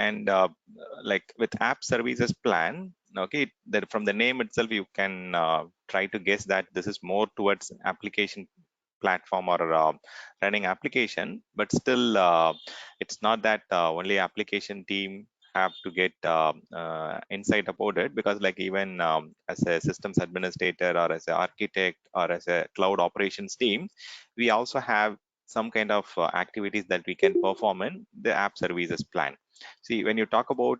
And like with app services plan, okay, that from the name itself you can try to guess that this is more towards application platform or running application, but still it's not that only application team have to get insight about it, because like even as a systems administrator or as an architect or as a cloud operations team, we also have some kind of activities that we can perform in the app services plan. See, when you talk about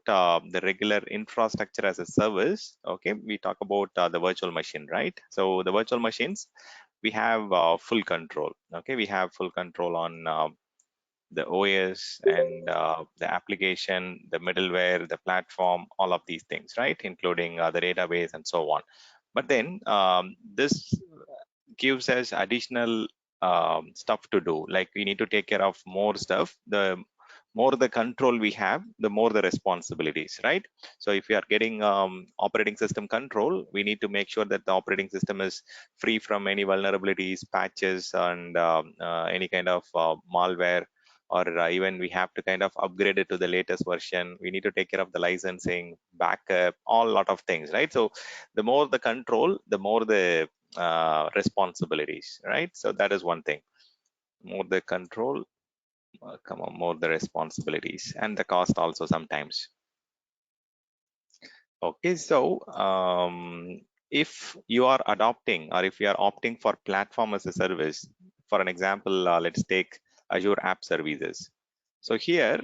the regular infrastructure as a service, okay, we talk about the virtual machine, right? So the virtual machines, we have full control. Okay, we have full control on the OS and the application, the middleware, the platform, all of these things, right? Including the database and so on. But then this gives us additional stuff to do. Like we need to take care of more stuff. The more the control we have, the more the responsibilities, right? So if we are getting operating system control, we need to make sure that the operating system is free from any vulnerabilities, patches, and any kind of malware, or even we have to kind of upgrade it to the latest version. We need to take care of the licensing, backup, all lot of things, right? So the more the control, the more the responsibilities, right? So that is one thing. More the control, come on, more the responsibilities, and the cost also sometimes. Okay, so if you are adopting, or if you are opting for platform as a service, for an example, let's take Azure App Services. So here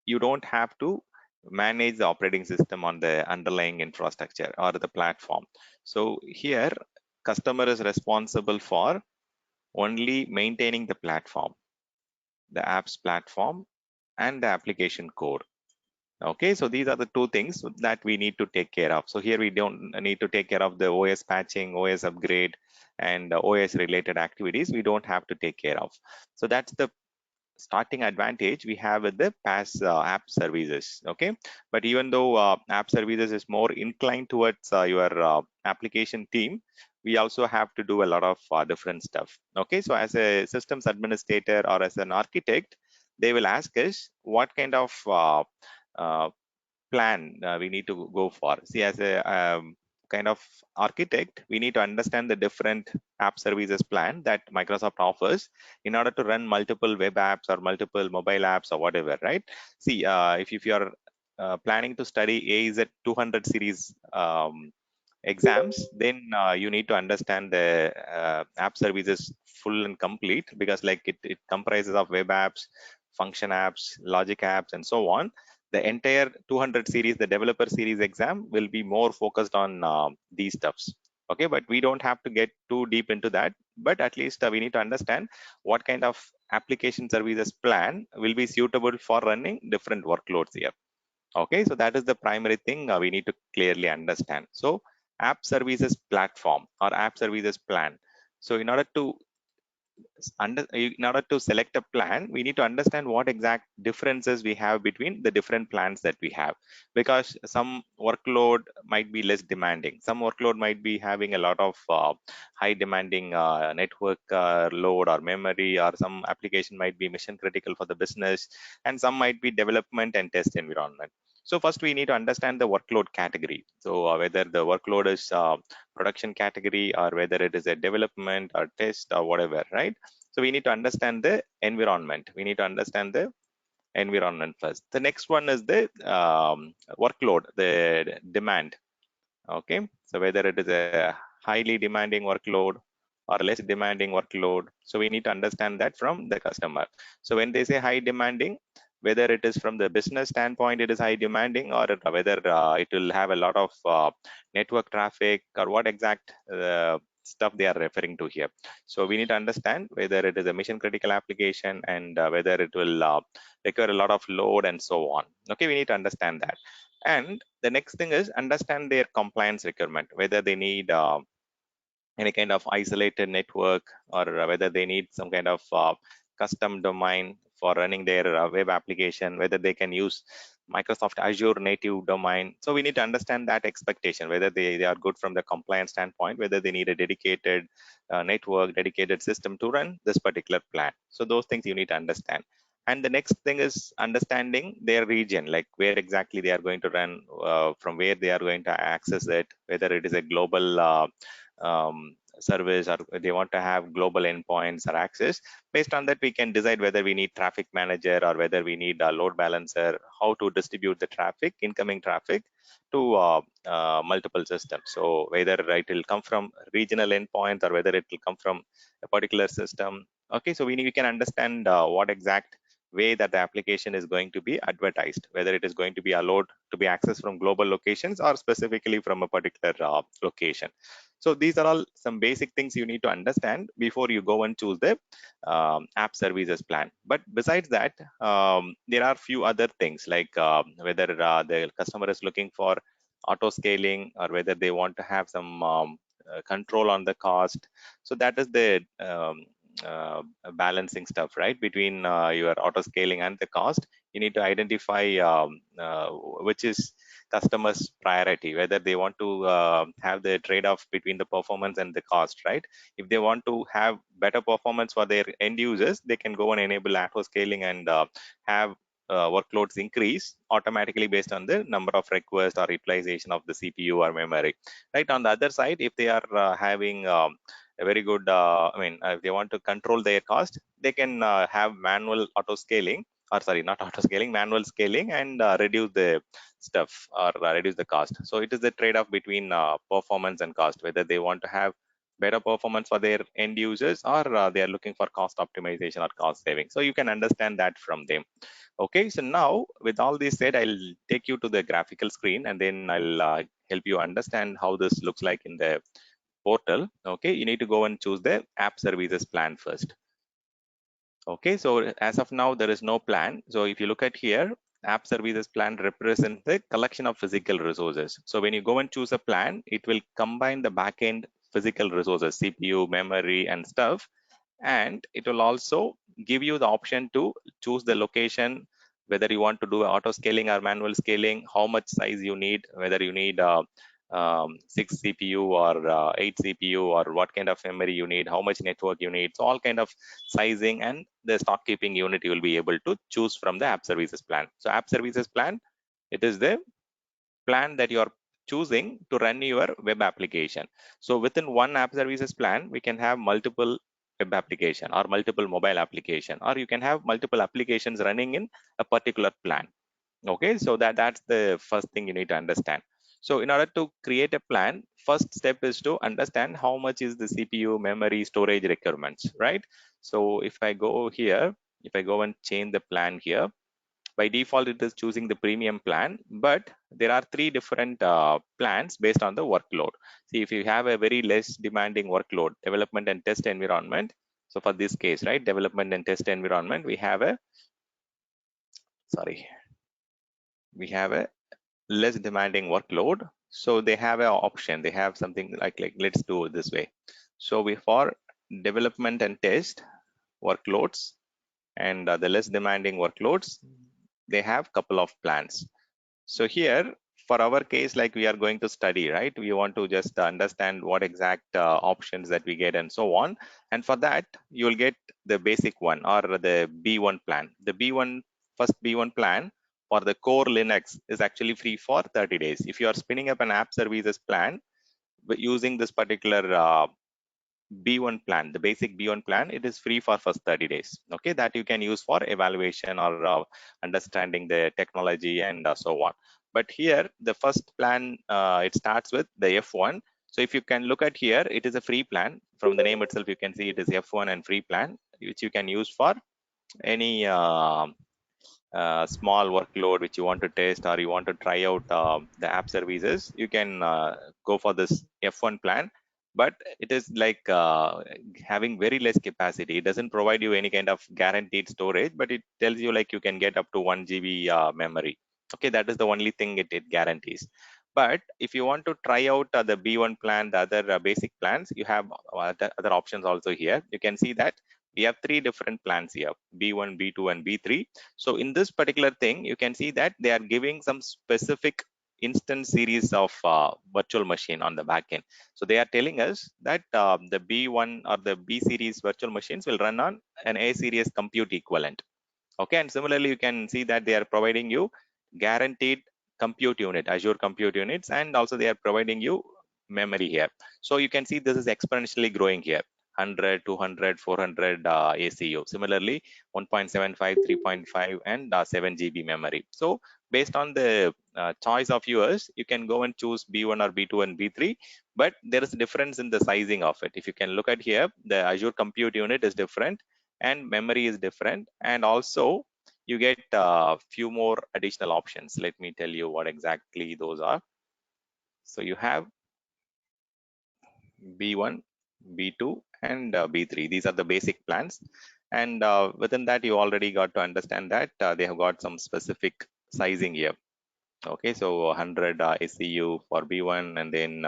you don't have to manage the operating system on the underlying infrastructure or the platform. So here customer is responsible for only maintaining the platform, the apps platform, and the application core. Okay, so these are the two things that we need to take care of. So here we don't need to take care of the OS patching, OS upgrade, and OS related activities. We don't have to take care of. So that's the starting advantage we have with the PaaS app services. Okay, but even though app services is more inclined towards your application team, we also have to do a lot of different stuff. Okay, so as a systems administrator or as an architect, they will ask us what kind of uh, plan we need to go for. See, as a kind of architect, we need to understand the different app services plan that Microsoft offers in order to run multiple web apps or multiple mobile apps or whatever, right? See, if you are planning to study AZ 200 series exams, then you need to understand the app services full and complete, because like it comprises of web apps, function apps, logic apps, and so on. The entire 200 series, the developer series exam, will be more focused on these stuffs. Okay, but we don't have to get too deep into that, but at least we need to understand what kind of application services plan will be suitable for running different workloads here. Okay, so that is the primary thing we need to clearly understand. So app services platform or app services plan. So in order to select a plan, we need to understand what exact differences we have between the different plans that we have, because some workload might be less demanding, some workload might be having a lot of high demanding network load or memory, or some application might be mission critical for the business, and some might be development and test environment. So first we need to understand the workload category. So whether the workload is production category, or whether it is a development or test or whatever, right? So we need to understand the environment. We need to understand the environment first. The next one is the workload, the demand. Okay, so whether it is a highly demanding workload or less demanding workload, so we need to understand that from the customer. So when they say high demanding, whether it is from the business standpoint it is high demanding, or whether it will have a lot of network traffic, or what exact stuff they are referring to here. So we need to understand whether it is a mission critical application, and whether it will require a lot of load and so on. Okay, we need to understand that. And the next thing is understand their compliance requirement, whether they need any kind of isolated network, or whether they need some kind of custom domain for running their web application, whether they can use Microsoft Azure native domain. So we need to understand that expectation, whether they are good from the compliance standpoint, whether they need a dedicated network, dedicated system to run this particular plan. So those things you need to understand. And the next thing is understanding their region, like where exactly they are going to run, from where they are going to access it, whether it is a global service or they want to have global endpoints or access. Based on that, we can decide whether we need traffic manager or whether we need a load balancer, how to distribute the traffic, incoming traffic to multiple systems. So whether it will come from regional endpoints or whether it will come from a particular system. Okay, so we can understand what exact way that the application is going to be advertised, whether it is going to be allowed to be accessed from global locations or specifically from a particular location. So these are all some basic things you need to understand before you go and choose the app services plan. But besides that, there are few other things like whether the customer is looking for auto scaling or whether they want to have some control on the cost. So that is the uh, balancing stuff, right, between your auto scaling and the cost. You need to identify which is customers priority, whether they want to have the trade-off between the performance and the cost, right? If they want to have better performance for their end users, they can go and enable auto scaling and have workloads increase automatically based on the number of requests or utilization of the CPU or memory, right? On the other side, if they are having a very good, if they want to control their cost, they can have manual auto scaling, or sorry, not auto scaling, manual scaling, and reduce the stuff or reduce the cost. So it is the trade-off between performance and cost, whether they want to have better performance for their end users or they are looking for cost optimization or cost saving. So you can understand that from them. Okay, so now with all this said, I'll take you to the graphical screen and then I'll help you understand how this looks like in the portal. Okay, you need to go and choose the app services plan first. Okay, so as of now, there is no plan. So if you look at here, app services plan represents the collection of physical resources. So when you go and choose a plan, it will combine the backend physical resources, CPU, memory, and stuff. And it will also give you the option to choose the location, whether you want to do auto scaling or manual scaling, how much size you need, whether you need 6 CPU or 8 CPU, or what kind of memory you need, how much network you need. So all kind of sizing and the stock keeping unit you will be able to choose from the app services plan. So app services plan, it is the plan that you are choosing to run your web application. So within one app services plan, we can have multiple web application or multiple mobile application, or you can have multiple applications running in a particular plan. Okay, so that's the first thing you need to understand. So in order to create a plan, first step is to understand how much is the CPU, memory, storage requirements, right? So if I go here, if I go and change the plan here, by default it is choosing the premium plan, but there are three different plans based on the workload. See, if you have a very less demanding workload, development and test environment, so for this case, right, development and test environment, we have a, sorry, we have a less demanding workload. So they have an option, they have something like let's do it this way. So we, for development and test workloads and the less demanding workloads, they have couple of plans. So here, for our case, like we are going to study, right? We want to just understand what exact options that we get and so on. And for that, you will get the basic one or the B1 plan. The B1, first B1 plan for the core Linux is actually free for 30 days. If you are spinning up an app services plan using this particular B1 plan, the basic B1 plan, it is free for first 30 days. Okay, that you can use for evaluation or understanding the technology and so on. But here, the first plan, it starts with the F1. So if you can look at here, it is a free plan. From the name itself, you can see it is F1 and free plan, which you can use for any small workload which you want to test or you want to try out the app services. You can go for this F1 plan, but it is like having very less capacity. It doesn't provide you any kind of guaranteed storage, but it tells you like you can get up to 1 GB memory. Okay, that is the only thing it guarantees. But if you want to try out the B1 plan, the other basic plans, you have other options also here. You can see that we have three different plans here, B1, B2, and B3. So in this particular thing, you can see that they are giving some specific instance series of virtual machine on the backend. So they are telling us that the B1 or the B series virtual machines will run on an A series compute equivalent. Okay, and similarly, you can see that they are providing you guaranteed compute unit, Azure compute units, and also they are providing you memory here. So you can see this is exponentially growing here. 100, 200, 400 ACU. Similarly, 1.75, 3.5, and 7 GB memory. So based on the choice of yours, you can go and choose B1 or B2 and B3, but there is a difference in the sizing of it. If you can look at here, the Azure compute unit is different and memory is different, and also you get a few more additional options. Let me tell you what exactly those are. So you have B1, B2, and B3. These are the basic plans. And within that, you already got to understand that they have got some specific sizing here. Okay, so 100 SCU for B1, and then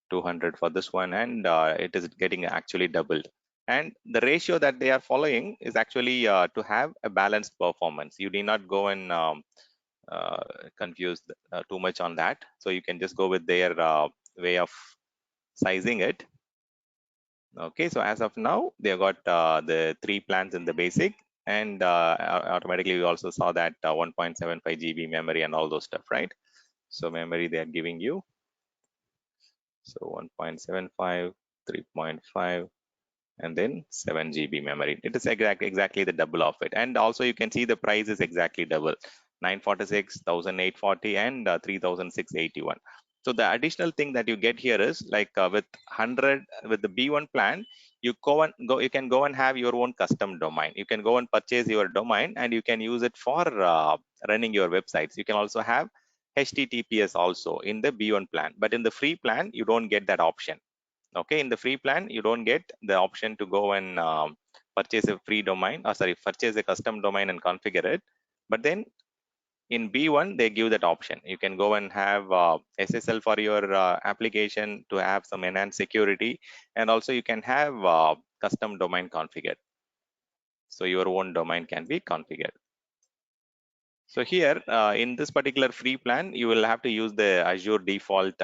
200 for this one, and it is getting actually doubled. And the ratio that they are following is actually to have a balanced performance. You need not go and uh, confuse too much on that. So you can just go with their way of sizing it. Okay, so as of now, they have got the 3 plans in the basic, and automatically we also saw that 1.75 GB memory and all those stuff, right? So memory they are giving you. So 1.75, 3.5, and then 7 GB memory. It is exactly the double of it. And also you can see the price is exactly double, 946, 1840, and 3681. So the additional thing that you get here is like with 100 with the B1 plan, you can go and have your own custom domain. You can go and purchase your domain and you can use it for running your websites. You can also have HTTPS also in the B1 plan, but in the free plan you don't get that option. Okay, in the free plan you don't get the option to go and purchase a free domain, or sorry, purchase a custom domain and configure it. But then in B1 they give that option. You can go and have SSL for your application to have some enhanced security, and also you can have custom domain configured, so your own domain can be configured. So here in this particular free plan, you will have to use the Azure default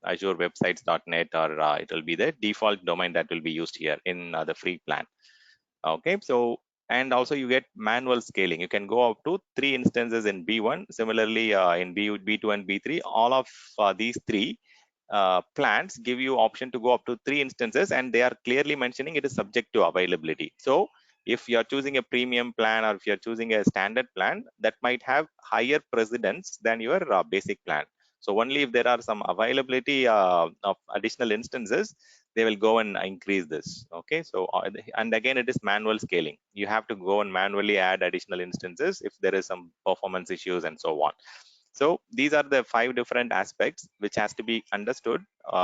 Azure websites.net, or it will be the default domain that will be used here in the free plan. Okay, so and also you get manual scaling. You can go up to 3 instances in B1. Similarly, in B2 and B3, all of these 3 plans give you option to go up to 3 instances, and they are clearly mentioning it is subject to availability. So if you are choosing a premium plan or if you are choosing a standard plan, that might have higher precedence than your basic plan. So only if there are some availability of additional instances, they will go and increase this. Okay, so and again it is manual scaling. You have to go and manually add additional instances if there is some performance issues and so on. So these are the 5 different aspects which has to be understood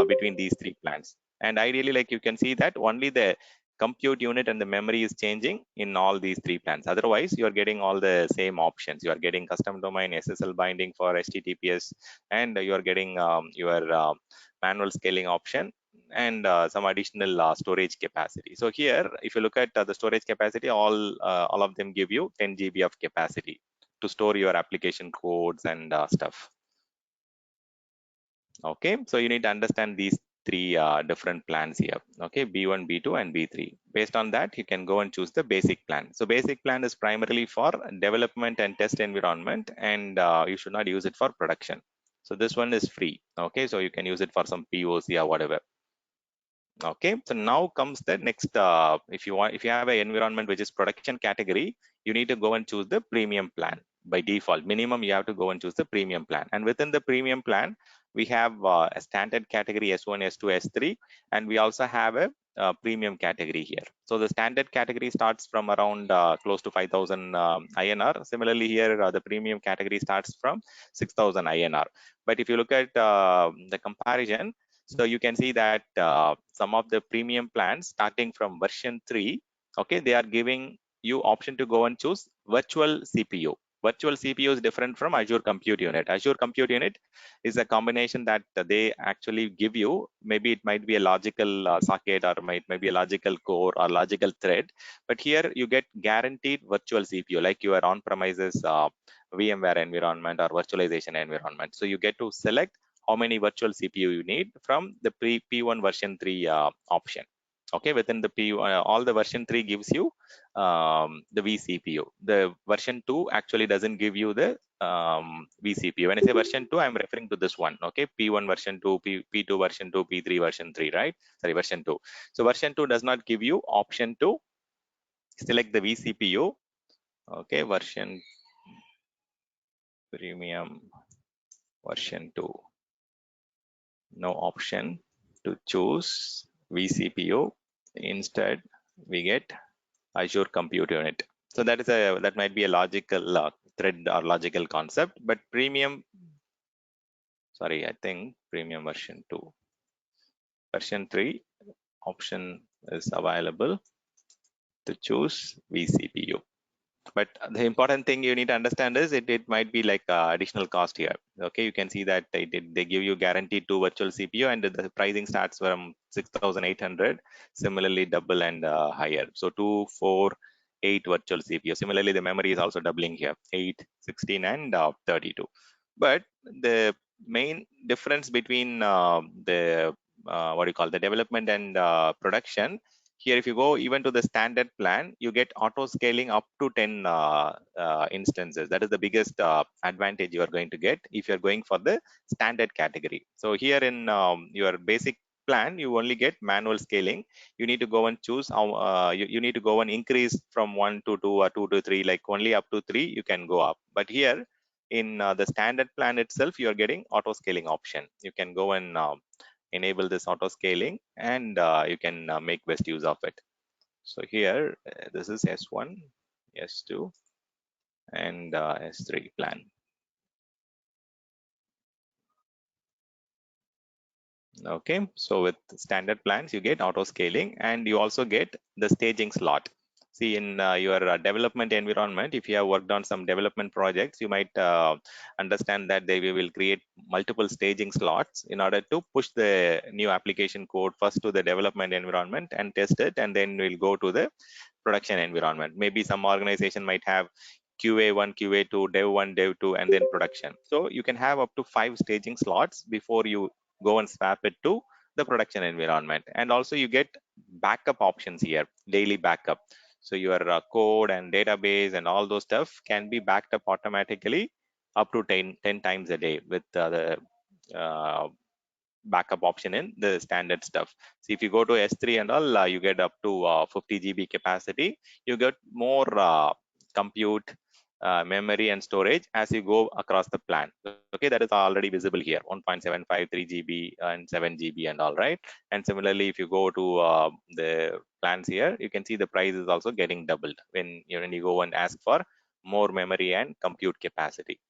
between these 3 plans. And ideally, like you can see that only the compute unit and the memory is changing in all these 3 plans. Otherwise, you are getting all the same options. You are getting custom domain, SSL binding for HTTPS, and you are getting your manual scaling option, and some additional storage capacity. So here, if you look at the storage capacity, all of them give you 10 GB of capacity to store your application codes and stuff. Okay, so you need to understand these 3 different plans here. Okay, B1, B2, and B3. Based on that, you can go and choose the basic plan. So basic plan is primarily for development and test environment, and you should not use it for production. So this one is free. Okay, so you can use it for some POC or whatever. Okay, so now comes the next. If you have an environment which is production category, you need to go and choose the premium plan. By default, minimum you have to go and choose the premium plan. And within the premium plan, we have a standard category S1, S2, S3, and we also have a premium category here. So the standard category starts from around close to 5,000 INR. Similarly, here the premium category starts from 6,000 INR. But if you look at the comparison, so you can see that some of the premium plans starting from version 3, okay, they are giving you option to go and choose virtual CPU. Virtual CPU is different from Azure Compute Unit. Azure Compute Unit is a combination that they actually give you. Maybe it might be a logical socket, or might be a logical core or logical thread. But here you get guaranteed virtual CPU, like your on-premises VMware environment or virtualization environment. So you get to select how many virtual CPU you need from the P1 version 3 option. Okay, within the all the version 3 gives you the vCPU. The version 2 actually doesn't give you the vCPU. When I say version 2, I'm referring to this one. Okay, P1 version 2, P2 version 2, P3 version 3, right? Sorry, version 2. So version 2 does not give you option to select the vCPU. Okay, version premium version 2. No option to choose vCPU. Instead, we get Azure Compute Unit. So that might be a logical thread or logical concept, but premium, sorry, I think premium version 2. Version 3 option is available to choose vCPU. But the important thing you need to understand is it might be like additional cost here. Okay, you can see that they give you guaranteed 2 virtual CPU and the pricing starts from 6,800. Similarly, double and higher. So 2, 4, 8 virtual CPU. Similarly, the memory is also doubling here, 8, 16, and 32. But the main difference between the what do you call the development and production, here, if you go even to the standard plan, you get auto scaling up to 10 instances. That is the biggest advantage you are going to get if you're going for the standard category. So here in your basic plan, you only get manual scaling. You need to go and choose how you need to go and increase from 1 to 2 or 2 to 3, like only up to 3 you can go up. But here in the standard plan itself, you are getting auto scaling option. You can go and enable this auto scaling and you can make best use of it. So here this is S1, S2 and S3 plan. Okay, so with standard plans you get auto scaling and you also get the staging slot. See, in your development environment, if you have worked on some development projects, you might understand that they will create multiple staging slots in order to push the new application code first to the development environment and test it, and then we'll go to the production environment. Maybe some organization might have QA1, QA2, Dev1, Dev2, and then production. So you can have up to 5 staging slots before you go and swap it to the production environment. And also you get backup options here, daily backup. So your code and database and all those stuff can be backed up automatically up to 10 times a day with the backup option in the standard stuff. So if you go to S3 and all, you get up to 50 GB capacity. You get more compute, memory and storage as you go across the plan. Okay, that is already visible here, 1.753 GB and 7 GB and all, right? And similarly, if you go to the plans here, you can see the price is also getting doubled when you go and ask for more memory and compute capacity.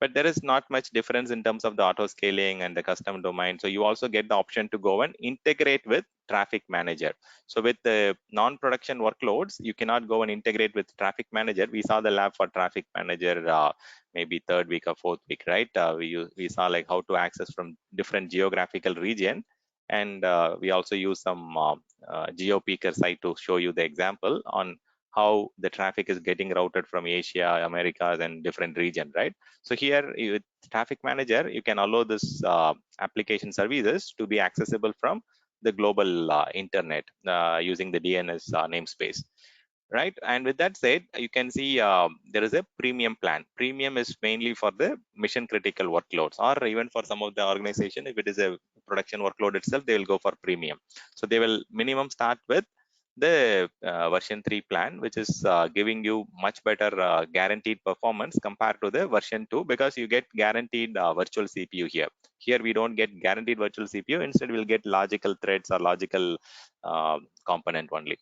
But there is not much difference in terms of the auto scaling and the custom domain. So you also get the option to go and integrate with traffic manager. So with the non-production workloads, you cannot go and integrate with traffic manager. We saw the lab for traffic manager maybe third week or fourth week, right? We saw like how to access from different geographical region. And we also use some GeoPeeker site to show you the example on how the traffic is getting routed from Asia, Americas, and different region, right? So here with Traffic Manager, you can allow this application services to be accessible from the global internet using the DNS namespace, right? And with that said, you can see there is a premium plan. Premium is mainly for the mission critical workloads, or even for some of the organization, if it is a production workload itself, they will go for premium. So they will minimum start with the version 3 plan, which is giving you much better guaranteed performance compared to the version 2, because you get guaranteed virtual CPU here. Here we don't get guaranteed virtual CPU. Instead, we'll get logical threads or logical component only.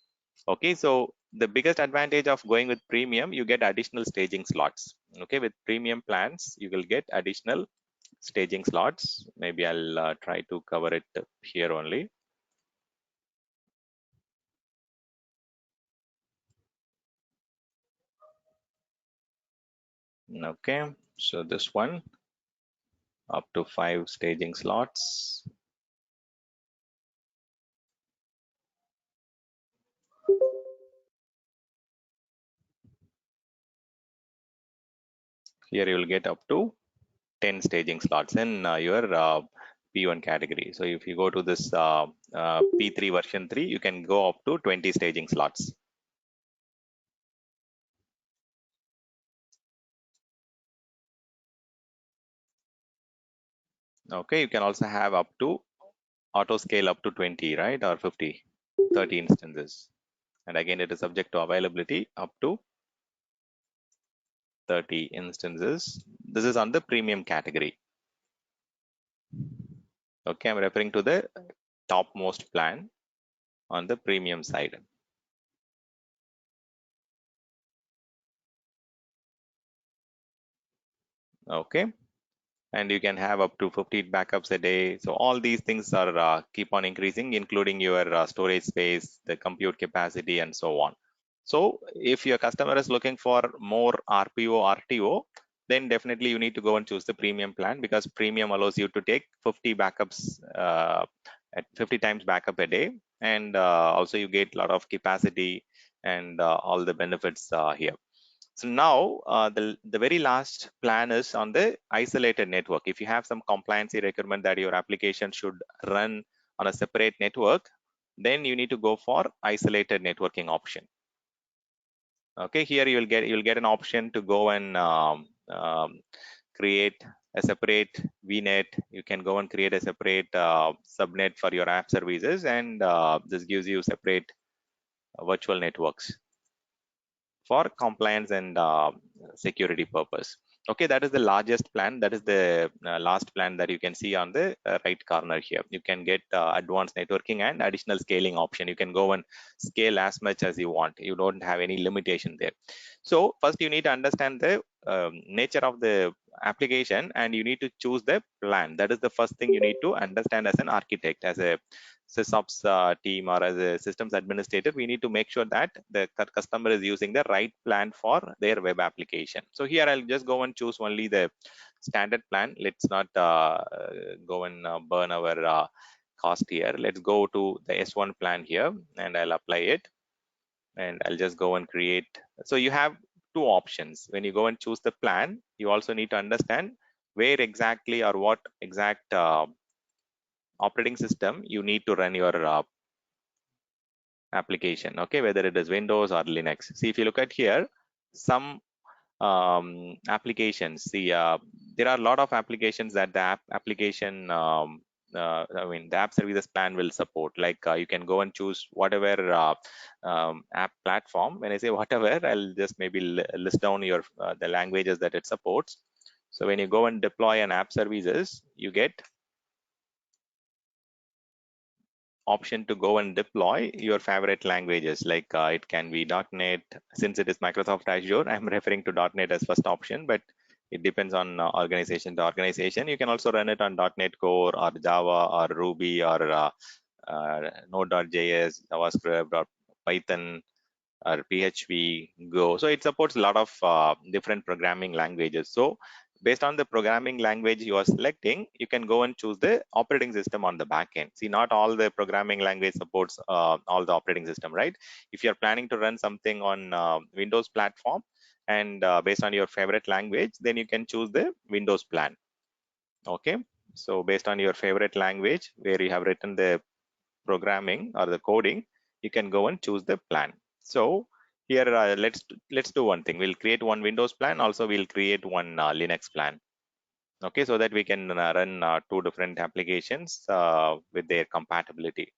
Okay, so the biggest advantage of going with premium, you get additional staging slots. Okay, with premium plans, you will get additional staging slots. Maybe I'll try to cover it here only. Okay, so this one up to 5 staging slots. Here you will get up to 10 staging slots in your P1 category. So if you go to this P3 version 3, you can go up to 20 staging slots. Okay, you can also have up to auto scale up to 20, right? Or 50, 30 instances. And again, it is subject to availability up to 30 instances. This is on the premium category. Okay, I'm referring to the topmost plan on the premium side. Okay, and you can have up to 50 backups a day. So all these things are keep on increasing, including your storage space, the compute capacity, and so on. So if your customer is looking for more RPO, RTO, then definitely you need to go and choose the premium plan, because premium allows you to take 50 backups at 50 times backup a day, and also you get a lot of capacity and all the benefits here. So now the very last plan is on the isolated network. If you have some compliancy requirement that your application should run on a separate network, then you need to go for isolated networking option. Okay, here you'll get an option to go and create a separate VNet. You can go and create a separate subnet for your app services, and this gives you separate virtual networks for compliance and security purpose. Okay, that is the largest plan. That is the last plan that you can see on the right corner here. You can get advanced networking and additional scaling option. You can go and scale as much as you want. You don't have any limitation there. So first you need to understand the nature of the application, and you need to choose the plan. That is the first thing you need to understand as an architect, as a sysops team, or as a systems administrator. We need to make sure that the customer is using the right plan for their web application. So here I'll just go and choose only the standard plan. Let's not go and burn our cost here. Let's go to the S1 plan here, and I'll apply it, and I'll just go and create. So you have two options. When you go and choose the plan, you also need to understand where exactly or what exact operating system you need to run your application. Okay, whether it is Windows or Linux. See, if you look at here, some applications, see, there are a lot of applications that the application I mean the app services plan will support. Like you can go and choose whatever app platform. When I say whatever, I'll just maybe list down your the languages that it supports. So when you go and deploy an app services, you get option to go and deploy your favorite languages. Like it can be .NET. Since it is Microsoft Azure, I'm referring to .NET as first option, but it depends on organization to organization. You can also run it on .NET Core or Java or Ruby or Node.js, JavaScript or Python or PHP, Go. So it supports a lot of different programming languages. So based on the programming language you are selecting, you can go and choose the operating system on the back end. See, not all the programming language supports all the operating system, right? If you're planning to run something on Windows platform, and based on your favorite language, then you can choose the Windows plan. Okay, so based on your favorite language where you have written the programming or the coding, you can go and choose the plan. So here let's do one thing. We'll create one Windows plan. Also we'll create one Linux plan. Okay, so that we can run two different applications with their compatibility.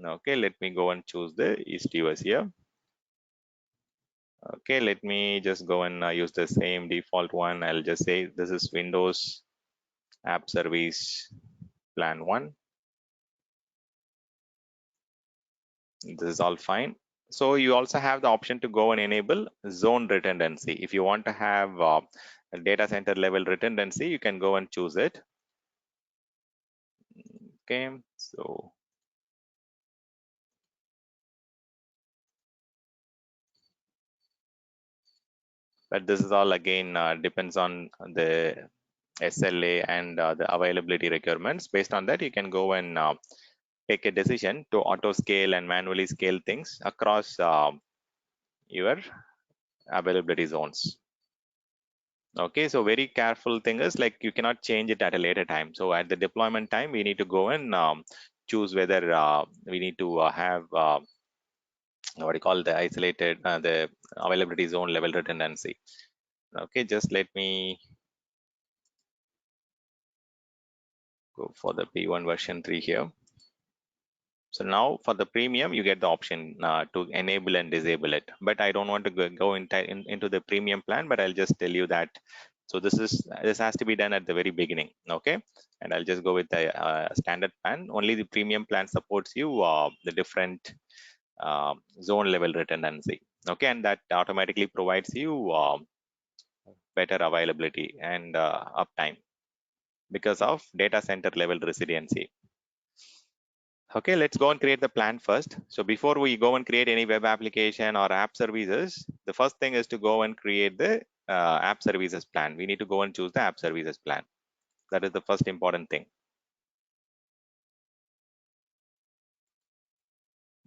Okay, let me go and choose the East US here. Okay, let me just go and use the same default one. I'll just say this is Windows App Service Plan 1. This is all fine. So you also have the option to go and enable zone redundancy. If you want to have a data center level redundancy, you can go and choose it. Okay, so but this is all again depends on the SLA and the availability requirements. Based on that, you can go and take a decision to auto scale and manually scale things across your availability zones. Okay, so very careful thing is like you cannot change it at a later time. So at the deployment time, we need to go and choose whether we need to have what do you call the isolated the availability zone level redundancy. Okay, just let me Go for the P1 version 3 here. So now for the premium, you get the option to enable and disable it. But I don't want to go into the premium plan, but I'll just tell you that. So this has to be done at the very beginning, okay? And I'll just go with the standard plan. Only the premium plan supports you the different zone level redundancy, okay? And that automatically provides you better availability and uptime because of data center level resiliency. Okay, let's go and create the plan first. So before we go and create any web application or app services, the first thing is to go and create the app services plan. We need to go and choose the app services plan. That is the first important thing.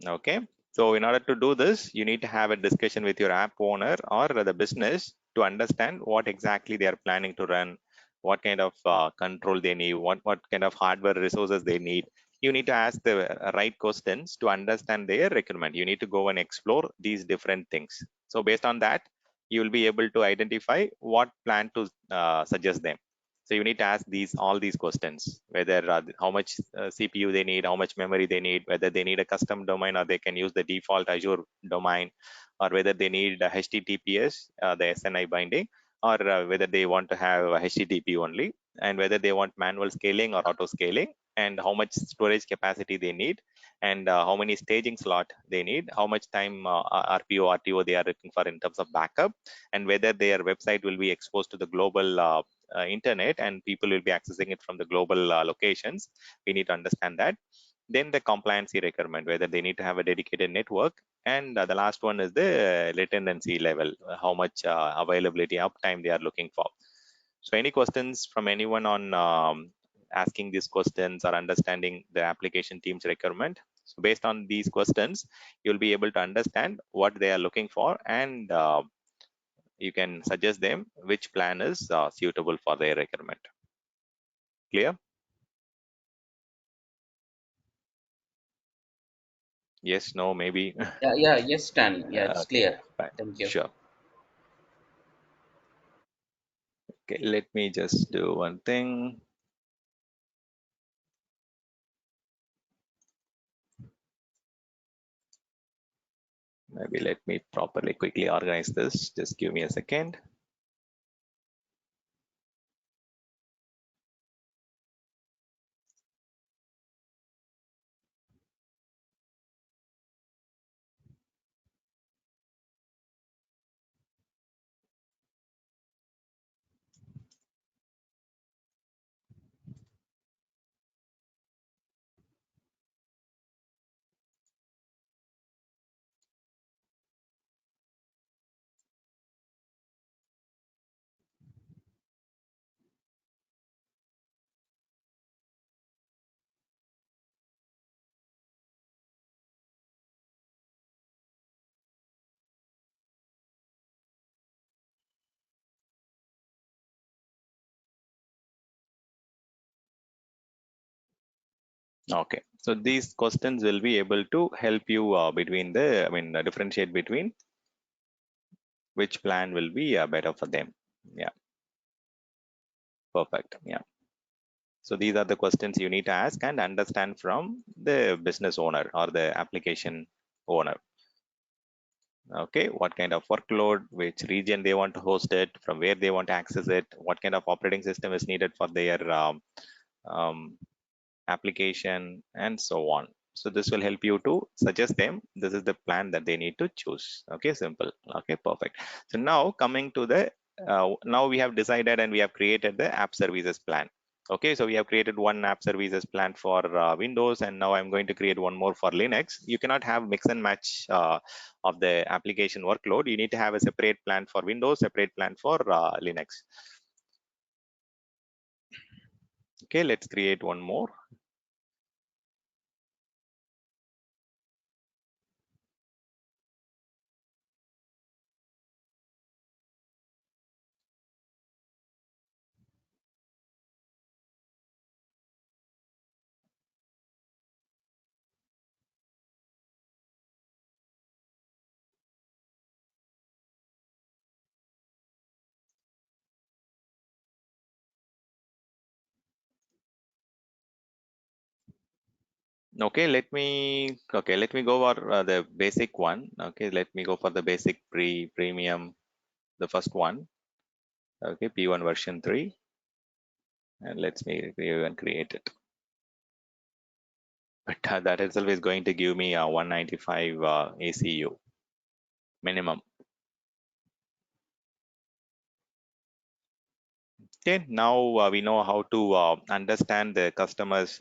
Okay, so in order to do this, you need to have a discussion with your app owner or the business to understand what exactly they are planning to run, what kind of control they need, what kind of hardware resources they need. You need to ask the right questions to understand their requirement. You need to go and explore these different things. So based on that, you will be able to identify what plan to suggest them. So you need to ask all these questions, whether how much CPU they need, how much memory they need, whether they need a custom domain or they can use the default Azure domain, or whether they need a HTTPS, the SNI binding, or whether they want to have a HTTP only, and whether they want manual scaling or auto scaling, and how much storage capacity they need, and how many staging slot they need, how much time RPO, RTO they are looking for in terms of backup, and whether their website will be exposed to the global internet and people will be accessing it from the global locations. We need to understand that. Then the compliancy requirement, whether they need to have a dedicated network, and the last one is the redundancy level, how much availability uptime they are looking for. So any questions from anyone on asking these questions or understanding the application team's requirement? So based on these questions, you'll be able to understand what they are looking for, and you can suggest them which plan is suitable for their requirement. Clear? Yes, no, maybe. Yeah, yeah, yes, Danny. Yeah, it's Okay, clear. fine. Thank you. Sure. Okay, let me just do one thing. Maybe let me properly quickly organize this. Just give me a second. Okay, so these questions will be able to help you differentiate between which plan will be better for them. Yeah, perfect. Yeah. So these are the questions you need to ask and understand from the business owner or the application owner. Okay, what kind of workload, which region they want to host it, from where they want to access it, what kind of operating system is needed for their um, application, and so on. So this will help you to suggest them this is the plan that they need to choose. Okay, simple. Okay, perfect. So now coming to the now we have decided and we have created the app services plan. Okay, so we have created one app services plan for Windows, and now I'm going to create one more for Linux. You cannot have mix and match of the application workload. You need to have a separate plan for Windows, separate plan for Linux. Okay, let's create one more. Okay, let me go for the basic one. Okay, let me go for the basic premium, the first one. Okay, P1 version 3, and let's me even create it. But that itself is going to give me a 195 ACU minimum. Okay, now we know how to understand the customer's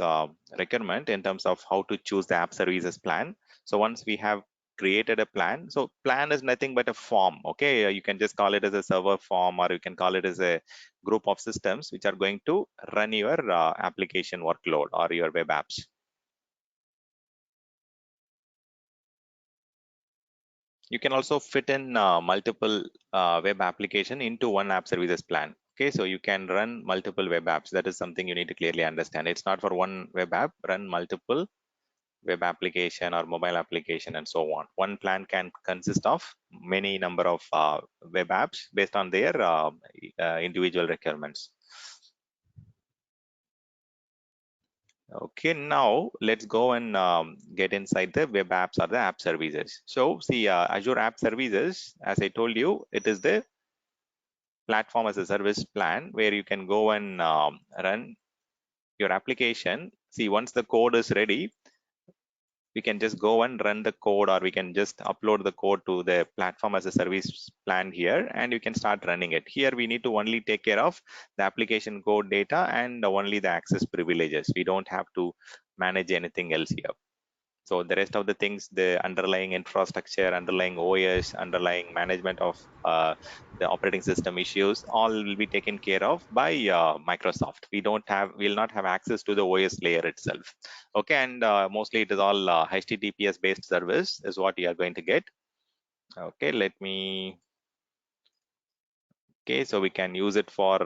requirement in terms of how to choose the app services plan. So once we have created a plan, so plan is nothing but a form. Okay, you can just call it as a server form, or you can call it as a group of systems which are going to run your application workload or your web apps. You can also fit in multiple web application into one app services plan. Okay, so you can run multiple web apps. That is something you need to clearly understand. It's not for one web app, run multiple web application or mobile application and so on. One plan can consist of many number of web apps based on their individual requirements. Okay, now let's go and get inside the web apps or the app services. So see, Azure App Services, as I told you, it is the platform as a service plan where you can go and run your application. See, once the code is ready, we can just go and run the code, or we can just upload the code to the platform as a service plan here, and you can start running it. Here we need to only take care of the application code data and only the access privileges. We don't have to manage anything else here. So the rest of the things, the underlying infrastructure, underlying OS, underlying management of the operating system issues, all will be taken care of by Microsoft. We'll not have access to the OS layer itself. Okay, and mostly it is all HTTPS based service is what you are going to get. Okay, let me. Okay, so we can use it for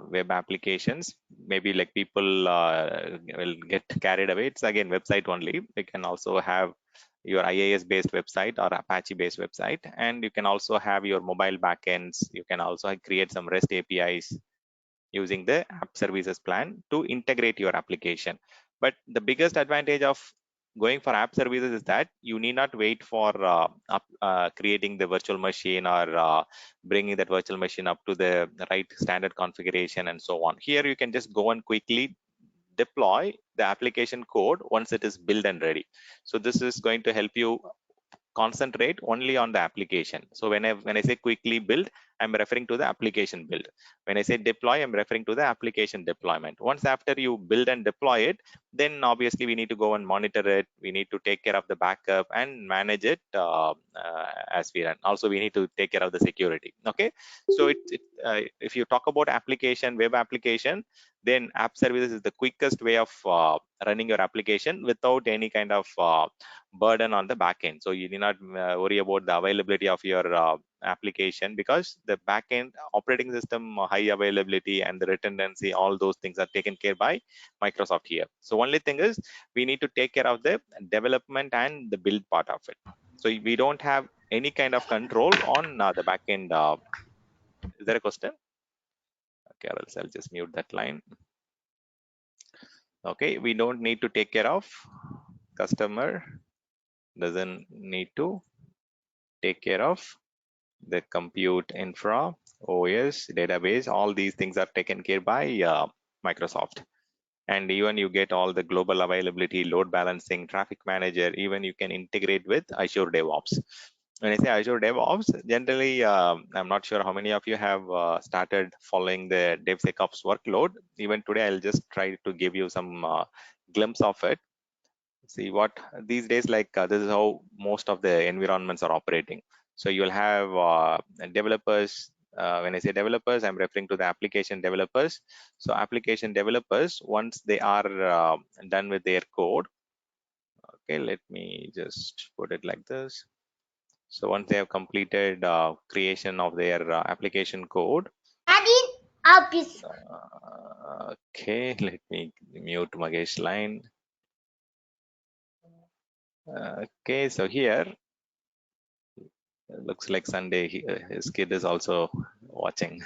web applications. Maybe like people will get carried away. It's again website only. We can also have your IIS based website or Apache based website, and you can also have your mobile backends. You can also create some REST APIs using the app services plan to integrate your application. But the biggest advantage of going for app services is that you need not wait for creating the virtual machine or bringing that virtual machine up to the right standard configuration and so on. Here you can just go and quickly deploy the application code once it is built and ready. So this is going to help you concentrate only on the application. So when I say quickly build, I'm referring to the application build. When I say deploy, I'm referring to the application deployment. Once after you build and deploy it, then obviously we need to go and monitor it. We need to take care of the backup and manage it as we run. Also, we need to take care of the security. Okay, so if you talk about application, web application, then app services is the quickest way of running your application without any kind of burden on the backend. So you need not worry about the availability of your application, because the backend operating system high availability and the redundancy, all those things are taken care by Microsoft here. So only thing is we need to take care of the development and the build part of it. So we don't have any kind of control on the backend. Is there a question? Okay, or else I'll just mute that line. Okay, we don't need to take care of, customer doesn't need to take care of the compute infra, OS, database. All these things are taken care by Microsoft. And even you get all the global availability, load balancing, traffic manager. Even you can integrate with Azure DevOps. When I say Azure DevOps, generally, I'm not sure how many of you have started following the DevSecOps workload. Even today, I'll just try to give you some glimpse of it. See what these days, like this is how most of the environments are operating. So you'll have developers. When I say developers, I'm referring to the application developers. So application developers, once they are done with their code, okay, let me just put it like this. So once they have completed creation of their application code, okay, let me mute Magesh line. Okay, so here looks like Sunday his kid is also watching.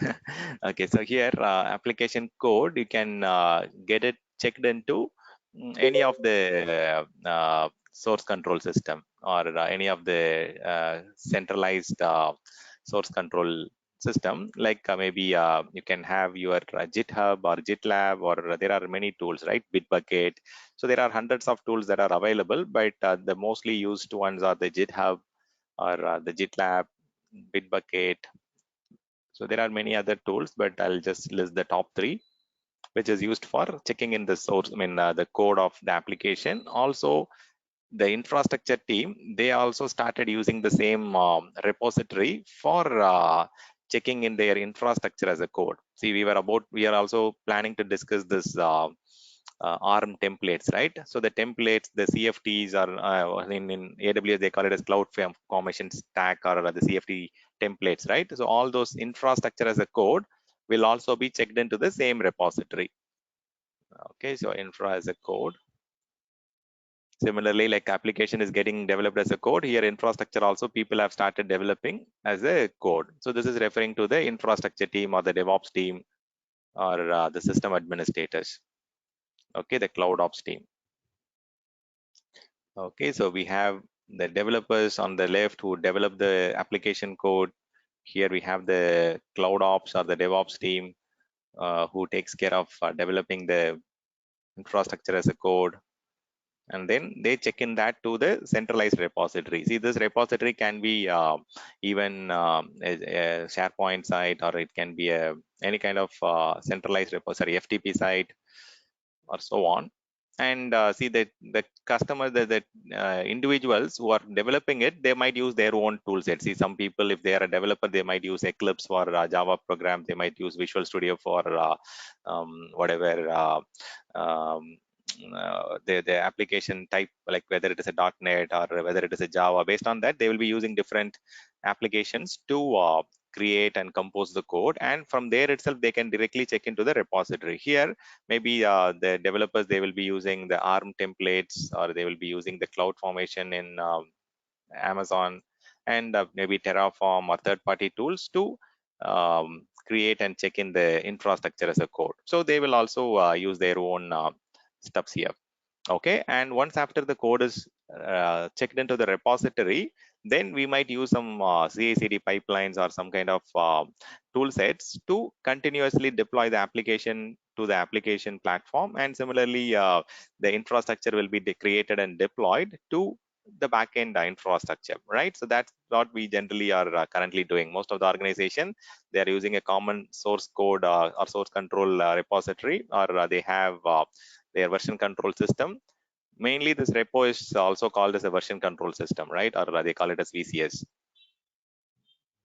Okay, so here application code, you can get it checked into any of the source control system, or any of the centralized source control system, like maybe you can have your GitHub or GitLab, or there are many tools, right? Bitbucket. So there are hundreds of tools that are available, but the mostly used ones are the GitHub or the GitLab, Bitbucket. So there are many other tools, but I'll just list the top three, which is used for checking in the source, the code of the application. Also, the infrastructure team, they also started using the same repository for checking in their infrastructure as a code. See, we are also planning to discuss this ARM templates, right? So the templates, the CFTs are in AWS, they call it as cloud formation stack, or the CFT templates, right? So all those infrastructure as a code will also be checked into the same repository. Okay, so infra as a code. Similarly, like application is getting developed as a code, here infrastructure also people have started developing as a code. So this is referring to the infrastructure team or the DevOps team, or the system administrators. Okay, the cloud ops team. Okay, so we have the developers on the left who develop the application code. Here we have the cloud ops or the DevOps team who takes care of developing the infrastructure as a code, and then they check in that to the centralized repository. See, this repository can be even a SharePoint site, or it can be any kind of centralized repository, FTP site, or so on. And see that the customer, the individuals who are developing it, they might use their own tool set. See, some people, if they are a developer, they might use Eclipse for Java program. They might use Visual Studio for whatever the application type, like whether it is a .NET or whether it is a Java. Based on that, they will be using different applications to create and compose the code, and from there itself they can directly check into the repository. Here maybe the developers, they will be using the ARM templates, or they will be using the cloud formation in Amazon, and maybe Terraform or third-party tools to create and check in the infrastructure as a code. So they will also use their own steps here. Okay, and once after the code is checked into the repository, then we might use some CI/CD pipelines or some kind of tool sets to continuously deploy the application to the application platform, and similarly the infrastructure will be created and deployed to the backend infrastructure, right? So that's what we generally are currently doing. Most of the organization, they are using a common source code or source control repository, or they have their version control system. Mainly this repo is also called as a version control system, right? Or they call it as VCS,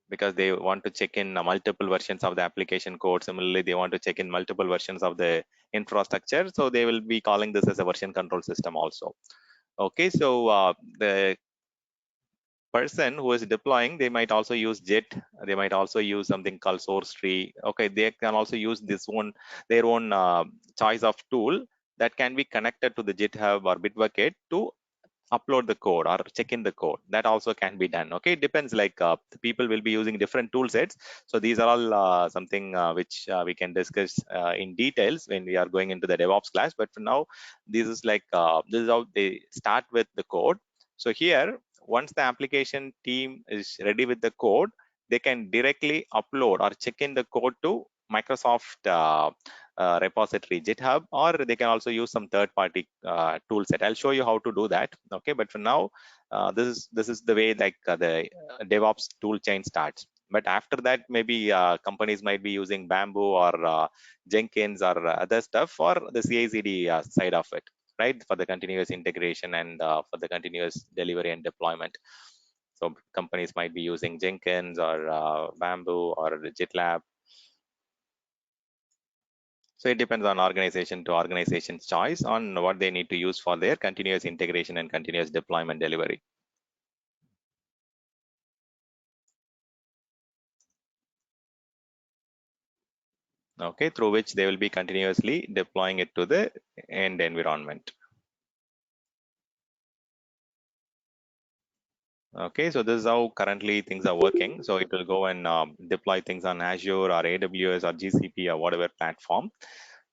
because they want to check in multiple versions of the application code. Similarly, they want to check in multiple versions of the infrastructure. So they will be calling this as a version control system also. Okay, so the person who is deploying, they might also use Jet. They might also use something called source tree. Okay, they can also use this one, their own choice of tool that can be connected to the GitHub or Bitbucket to upload the code or check in the code. That also can be done. Okay, it depends, like the people will be using different tool sets. So these are all something which we can discuss in details when we are going into the DevOps class. But for now, this is like this is how they start with the code. So here, once the application team is ready with the code, they can directly upload or check in the code to Microsoft repository, GitHub, or they can also use some third-party tool set. I'll show you how to do that. Okay, but for now, this is the way like the DevOps tool chain starts. But after that, maybe companies might be using Bamboo or Jenkins or other stuff for the CI/CD side of it, right? For the continuous integration and for the continuous delivery and deployment. So companies might be using Jenkins or Bamboo or GitLab. So it depends on organization to organization's choice on what they need to use for their continuous integration and continuous deployment delivery. Okay, through which they will be continuously deploying it to the end environment. Okay, so this is how currently things are working. So it will go and deploy things on Azure or AWS or GCP or whatever platform.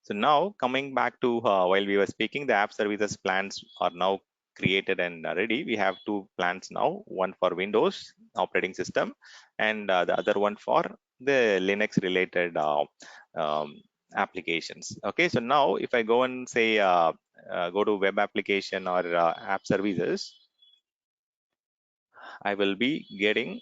So now coming back to while we were speaking, the app services plans are now created and ready. We have two plans now, one for Windows operating system and the other one for the Linux related um, applications. Okay, so now if I go and say, go to web application or app services, I will be getting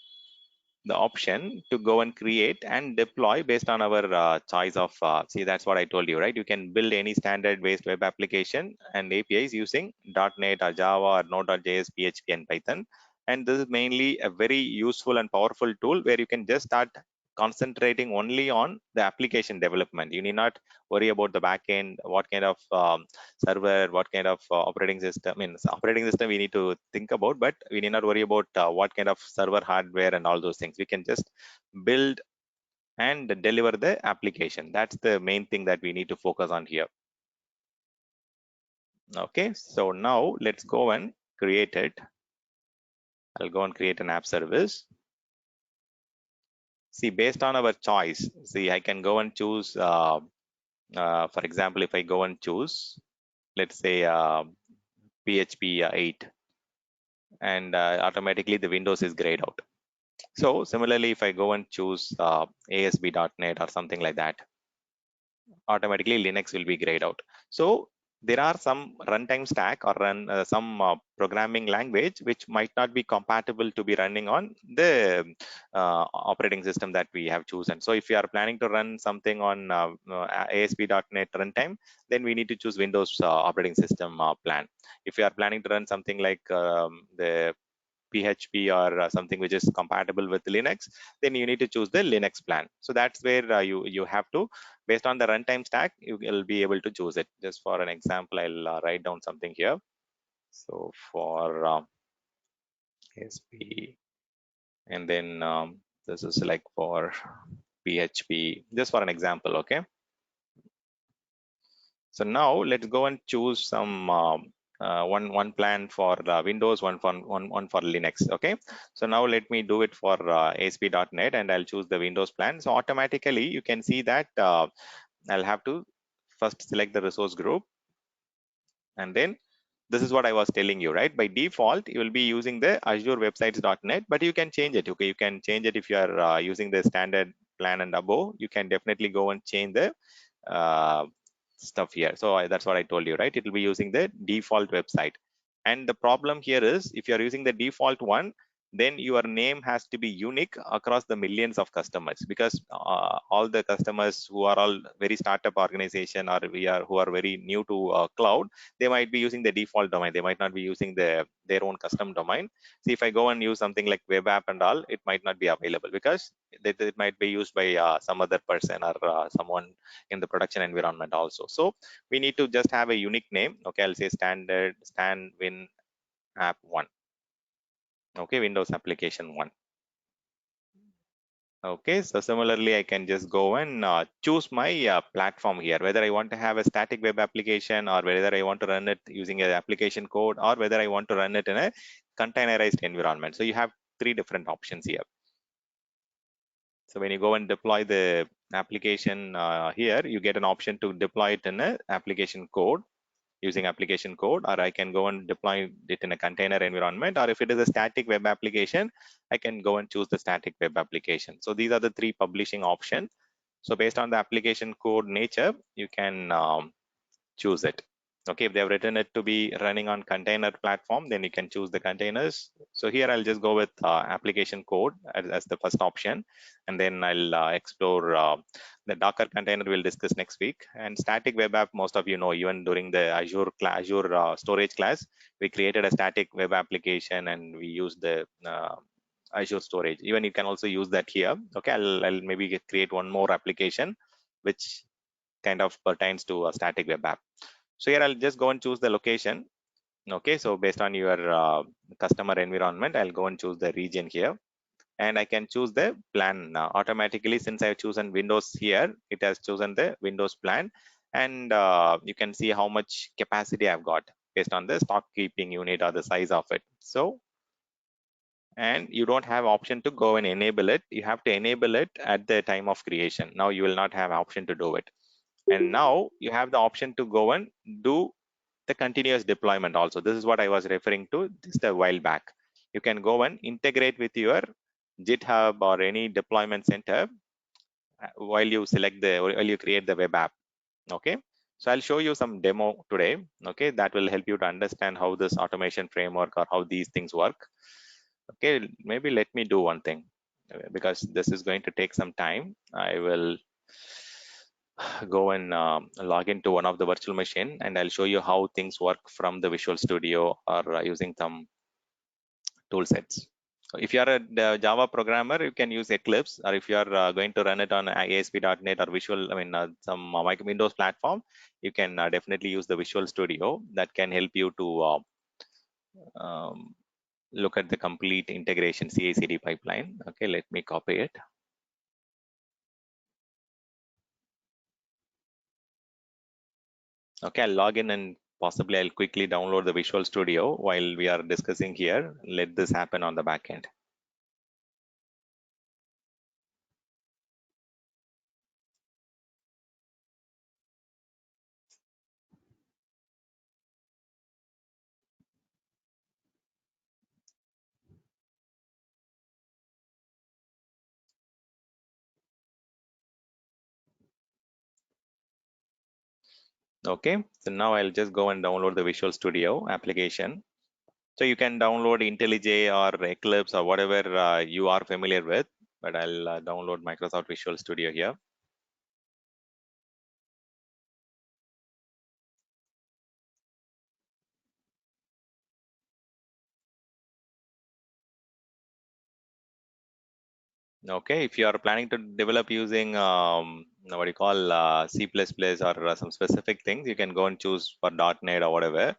the option to go and create and deploy based on our choice of see, that's what I told you, right? You can build any standard based web application and APIs using .NET or Java or Node.js, PHP and Python. And this is mainly a very useful and powerful tool where you can just start concentrating only on the application development. You need not worry about the backend, what kind of server, what kind of operating system. I mean, operating system we need to think about, but we need not worry about what kind of server hardware and all those things. We can just build and deliver the application. That's the main thing that we need to focus on here. Okay, so now let's go and create it. I'll go and create an app service. See, based on our choice, see, I can go and choose, for example, if I go and choose, let's say PHP 8, and automatically the Windows is grayed out. So similarly, if I go and choose ASP.NET or something like that, automatically Linux will be grayed out. So there are some runtime stack or some programming language which might not be compatible to be running on the operating system that we have chosen. So if you are planning to run something on ASP.NET runtime, then we need to choose Windows operating system plan. If you are planning to run something like the PHP or something which is compatible with Linux, then you need to choose the Linux plan. So that's where you have to, based on the runtime stack, you will be able to choose it. Just for an example, I'll write down something here. So for SP, and then this is like for PHP, just for an example, okay? So now let's go and choose some one plan for Windows, one for Linux. Okay. So now let me do it for ASP.NET, and I'll choose the Windows plan. So automatically you can see that I'll have to first select the resource group, and then this is what I was telling you, right? By default, you will be using the Azure websites.net, but you can change it. Okay, you can change it if you are using the standard plan and above. You can definitely go and change the uh, stuff here. So that's what I told you, right? It will be using the default website. And the problem here is if you're using the default one, then your name has to be unique across the millions of customers, because all the customers who are all very startup organization, or who are very new to cloud, they might be using the default domain. They might not be using their own custom domain. See, if I go and use something like web app and all, it might not be available because it might be used by some other person or someone in the production environment also. So we need to just have a unique name. Okay, I'll say standard stand win app 1. Okay, Windows application 1. Okay, so similarly, I can just go and choose my platform here, whether I want to have a static web application, or whether I want to run it using an application code, or whether I want to run it in a containerized environment. So you have three different options here. So when you go and deploy the application here, you get an option to deploy it in a application code, using application code, or I can go and deploy it in a container environment, or if it is a static web application, I can go and choose the static web application. So these are the three publishing options. So based on the application code nature, you can choose it. Okay, if they have written it to be running on container platform, then you can choose the containers. So here I'll just go with application code as the first option, and then I'll explore the Docker container we'll discuss next week. And static web app, most of you know, even during the Azure storage class, we created a static web application and we used the Azure storage. Even you can also use that here. Okay, I'll maybe create one more application which kind of pertains to a static web app. So here I'll just go and choose the location. Okay, so based on your customer environment, I'll go and choose the region here, and I can choose the plan now. Automatically, since I've chosen Windows here, it has chosen the Windows plan, and you can see how much capacity I've got based on the stock keeping unit or the size of it. So, and you don't have option to go and enable it. You have to enable it at the time of creation. Now you will not have option to do it. And now you have the option to go and do the continuous deployment also. This is what I was referring to just a while back. You can go and integrate with your GitHub or any deployment center while you while you create the web app. Okay. So I'll show you some demo today. Okay. That will help you to understand how this automation framework or how these things work. Okay. Maybe let me do one thing because this is going to take some time. I will go and log into one of the virtual machine and I'll show you how things work from the Visual Studio or using some tool sets. So if you are a Java programmer, you can use Eclipse, or if you are going to run it on ASP.NET or Visual, some Windows platform, you can definitely use the Visual Studio. That can help you to um, look at the complete integration CI/CD pipeline. Okay, let me copy it. Okay, I'll log in and possibly I'll quickly download the Visual Studio while we are discussing here. Let this happen on the back end. Okay, so now I'll just go and download the Visual Studio application. So you can download IntelliJ or Eclipse or whatever you are familiar with, but I'll download Microsoft Visual Studio here. Okay, if you are planning to develop using what you call C++ or some specific things, you can go and choose for .NET or whatever.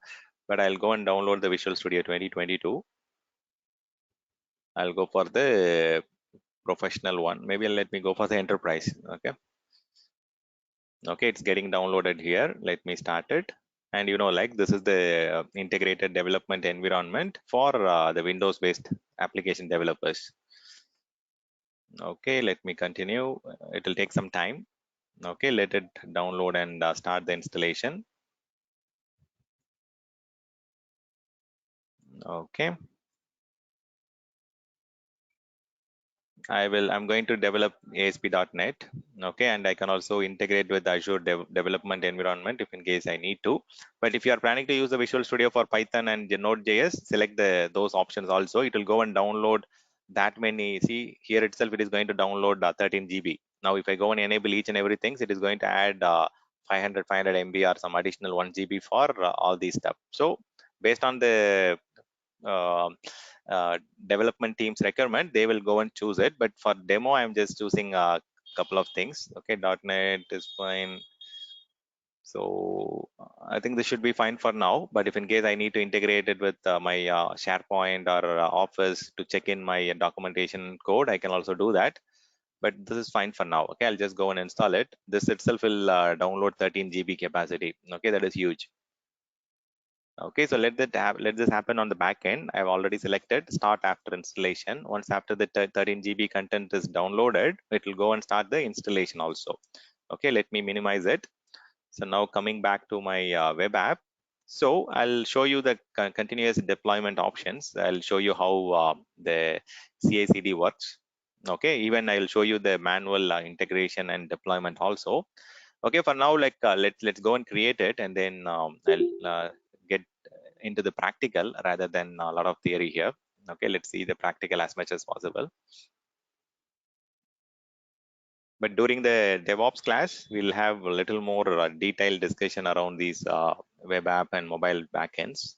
But I'll go and download the Visual Studio 2022. I'll go for the professional one. Maybe let me go for the enterprise. Okay. Okay, it's getting downloaded here. Let me start it. And like this is the integrated development environment for the Windows based application developers. Okay, let me continue. It will take some time. Okay, let it download and start the installation. Okay, I'm going to develop ASP.NET. Okay, and I can also integrate with Azure development environment if in case I need to. But if you are planning to use the Visual Studio for Python and Node.js, select those options also. It will go and download that many. See here itself, it is going to download 13 GB. Now, if I go and enable each and everything, it is going to add 500 MB or some additional 1 GB for all these stuff. So based on the uh, development team's requirement, they will go and choose it. But for demo, I'm just choosing a couple of things. Okay, .NET is fine. So I think this should be fine for now. But if in case I need to integrate it with my SharePoint or Office to check in my documentation code, I can also do that. But this is fine for now. Okay, I'll just go and install it. This itself will download 13 GB capacity. Okay, that is huge. Okay, so let this happen on the back end. I've already selected start after installation. Once after the 13 GB content is downloaded, it will go and start the installation also. Okay, let me minimize it. So now coming back to my web app. So I'll show you the continuous deployment options. I'll show you how the CI/CD works. Okay, even I'll show you the manual integration and deployment also. Okay, for now, like let's go and create it, and then I'll get into the practical rather than a lot of theory here. Okay, let's see the practical as much as possible. But during the DevOps class, we'll have a little more detailed discussion around these web app and mobile backends.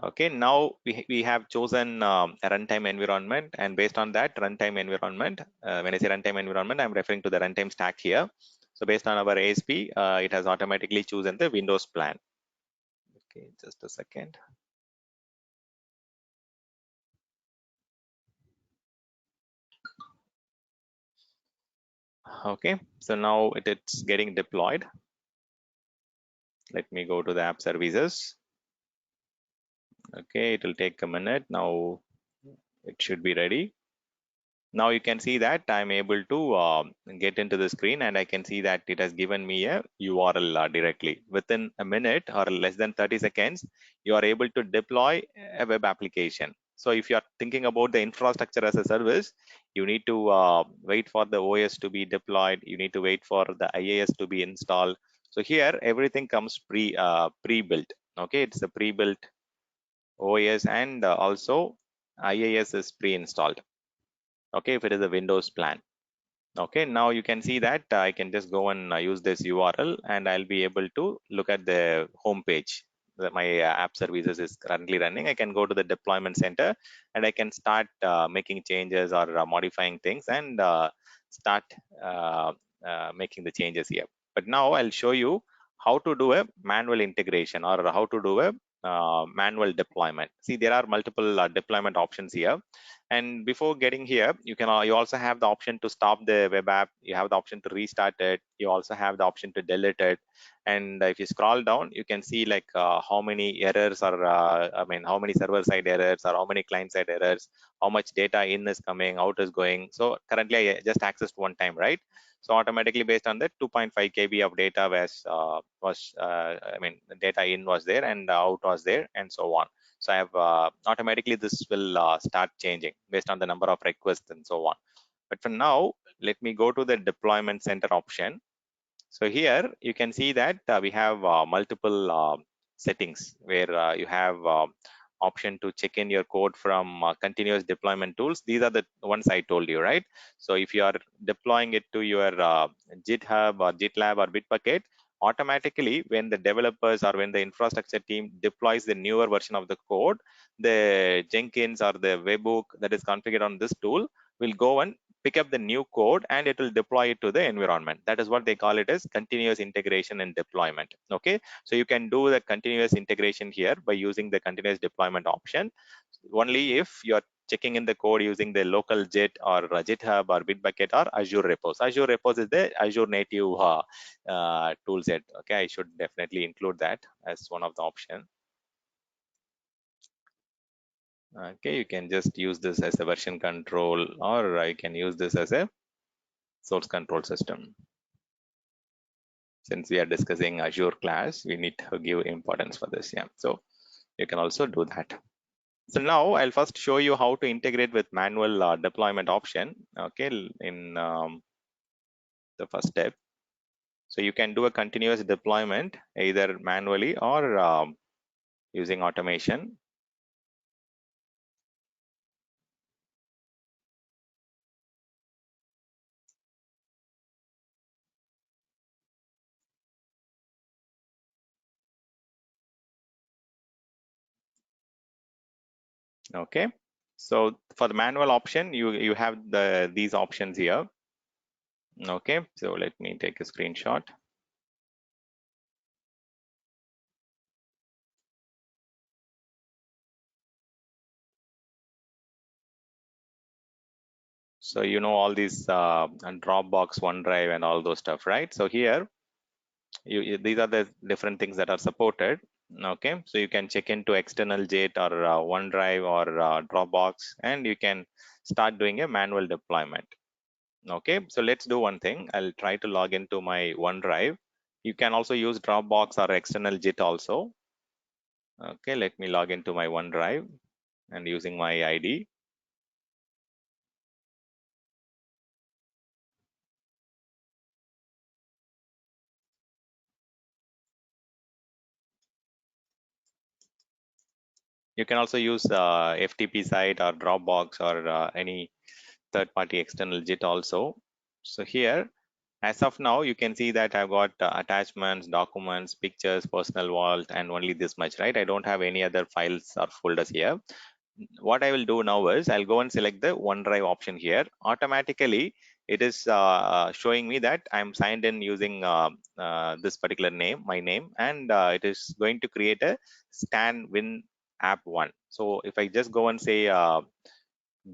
Okay, now we have chosen a runtime environment, and based on that runtime environment, when I say runtime environment, I'm referring to the runtime stack here. So based on our ASP, it has automatically chosen the Windows plan. Okay, just a second. Okay, so now it's getting deployed. Let me go to the app services. Okay, it will take a minute. Now it should be ready. Now you can see that I'm able to get into the screen, and I can see that it has given me a URL directly. Within a minute or less than 30 seconds, you are able to deploy a web application. So if you are thinking about the infrastructure as a service, you need to wait for the OS to be deployed. You need to wait for the IaaS to be installed. So here everything comes pre-built. Okay, it's a pre-built OS, and also IaaS is pre-installed. Okay, if it is a Windows plan. Okay, now you can see that I can just go and use this URL, and I'll be able to look at the home page that my app services is currently running. I can go to the deployment center, and I can start making changes or modifying things, and start uh, making the changes here. But now I'll show you how to do a manual integration, or how to do a manual deployment. See, there are multiple deployment options here, and before getting here, you also have the option to stop the web app. You have the option to restart it. You also have the option to delete it. And if you scroll down, you can see like how many errors, or how many server side errors, or how many client side errors, how much data in is coming, out is going. So currently I just accessed one time, right? So automatically, based on that, 2.5 KB of data data in was there, and out was there, and so on. So I have automatically this will start changing based on the number of requests and so on. But for now, let me go to the deployment center option. So here you can see that we have multiple settings where you have option to check in your code from continuous deployment tools. These are the ones I told you, right? So if you are deploying it to your GitHub or GitLab or Bitbucket, automatically when the developers or when the infrastructure team deploys the newer version of the code, the Jenkins or the webhook that is configured on this tool will go and pick up the new code, and it will deploy it to the environment. That is what they call it as continuous integration and deployment. Okay, so you can do the continuous integration here by using the continuous deployment option only if you're checking in the code using the local Jet or GitHub or Bitbucket or Azure repos. Azure repos is the Azure native tool set. Okay, I should definitely include that as one of the options. Okay, you can just use this as a version control, or I can use this as a source control system. Since we are discussing Azure class, we need to give importance for this. Yeah, so you can also do that. So now I'll first show you how to integrate with manual deployment option. Okay, in the first step. So you can do a continuous deployment either manually or using automation. Okay, so for the manual option, you have these options here. Okay, so let me take a screenshot. So you know all these and Dropbox, OneDrive, and all those stuff, right? So here, these are the different things that are supported. Okay, so you can check into external Jet or OneDrive or Dropbox, and you can start doing a manual deployment. Okay, so let's do one thing. I'll try to log into my OneDrive. You can also use Dropbox or external Jet also. Okay, let me log into my OneDrive and using my ID. You can also use FTP site or Dropbox or any third-party external JIT also. So here, as of now, you can see that I've got attachments, documents, pictures, personal vault, and only this much, right? I don't have any other files or folders here. What I will do now is I'll go and select the OneDrive option here. Automatically, it is showing me that I'm signed in using this particular name, my name, and it is going to create a Stan Win app one. So if I just go and say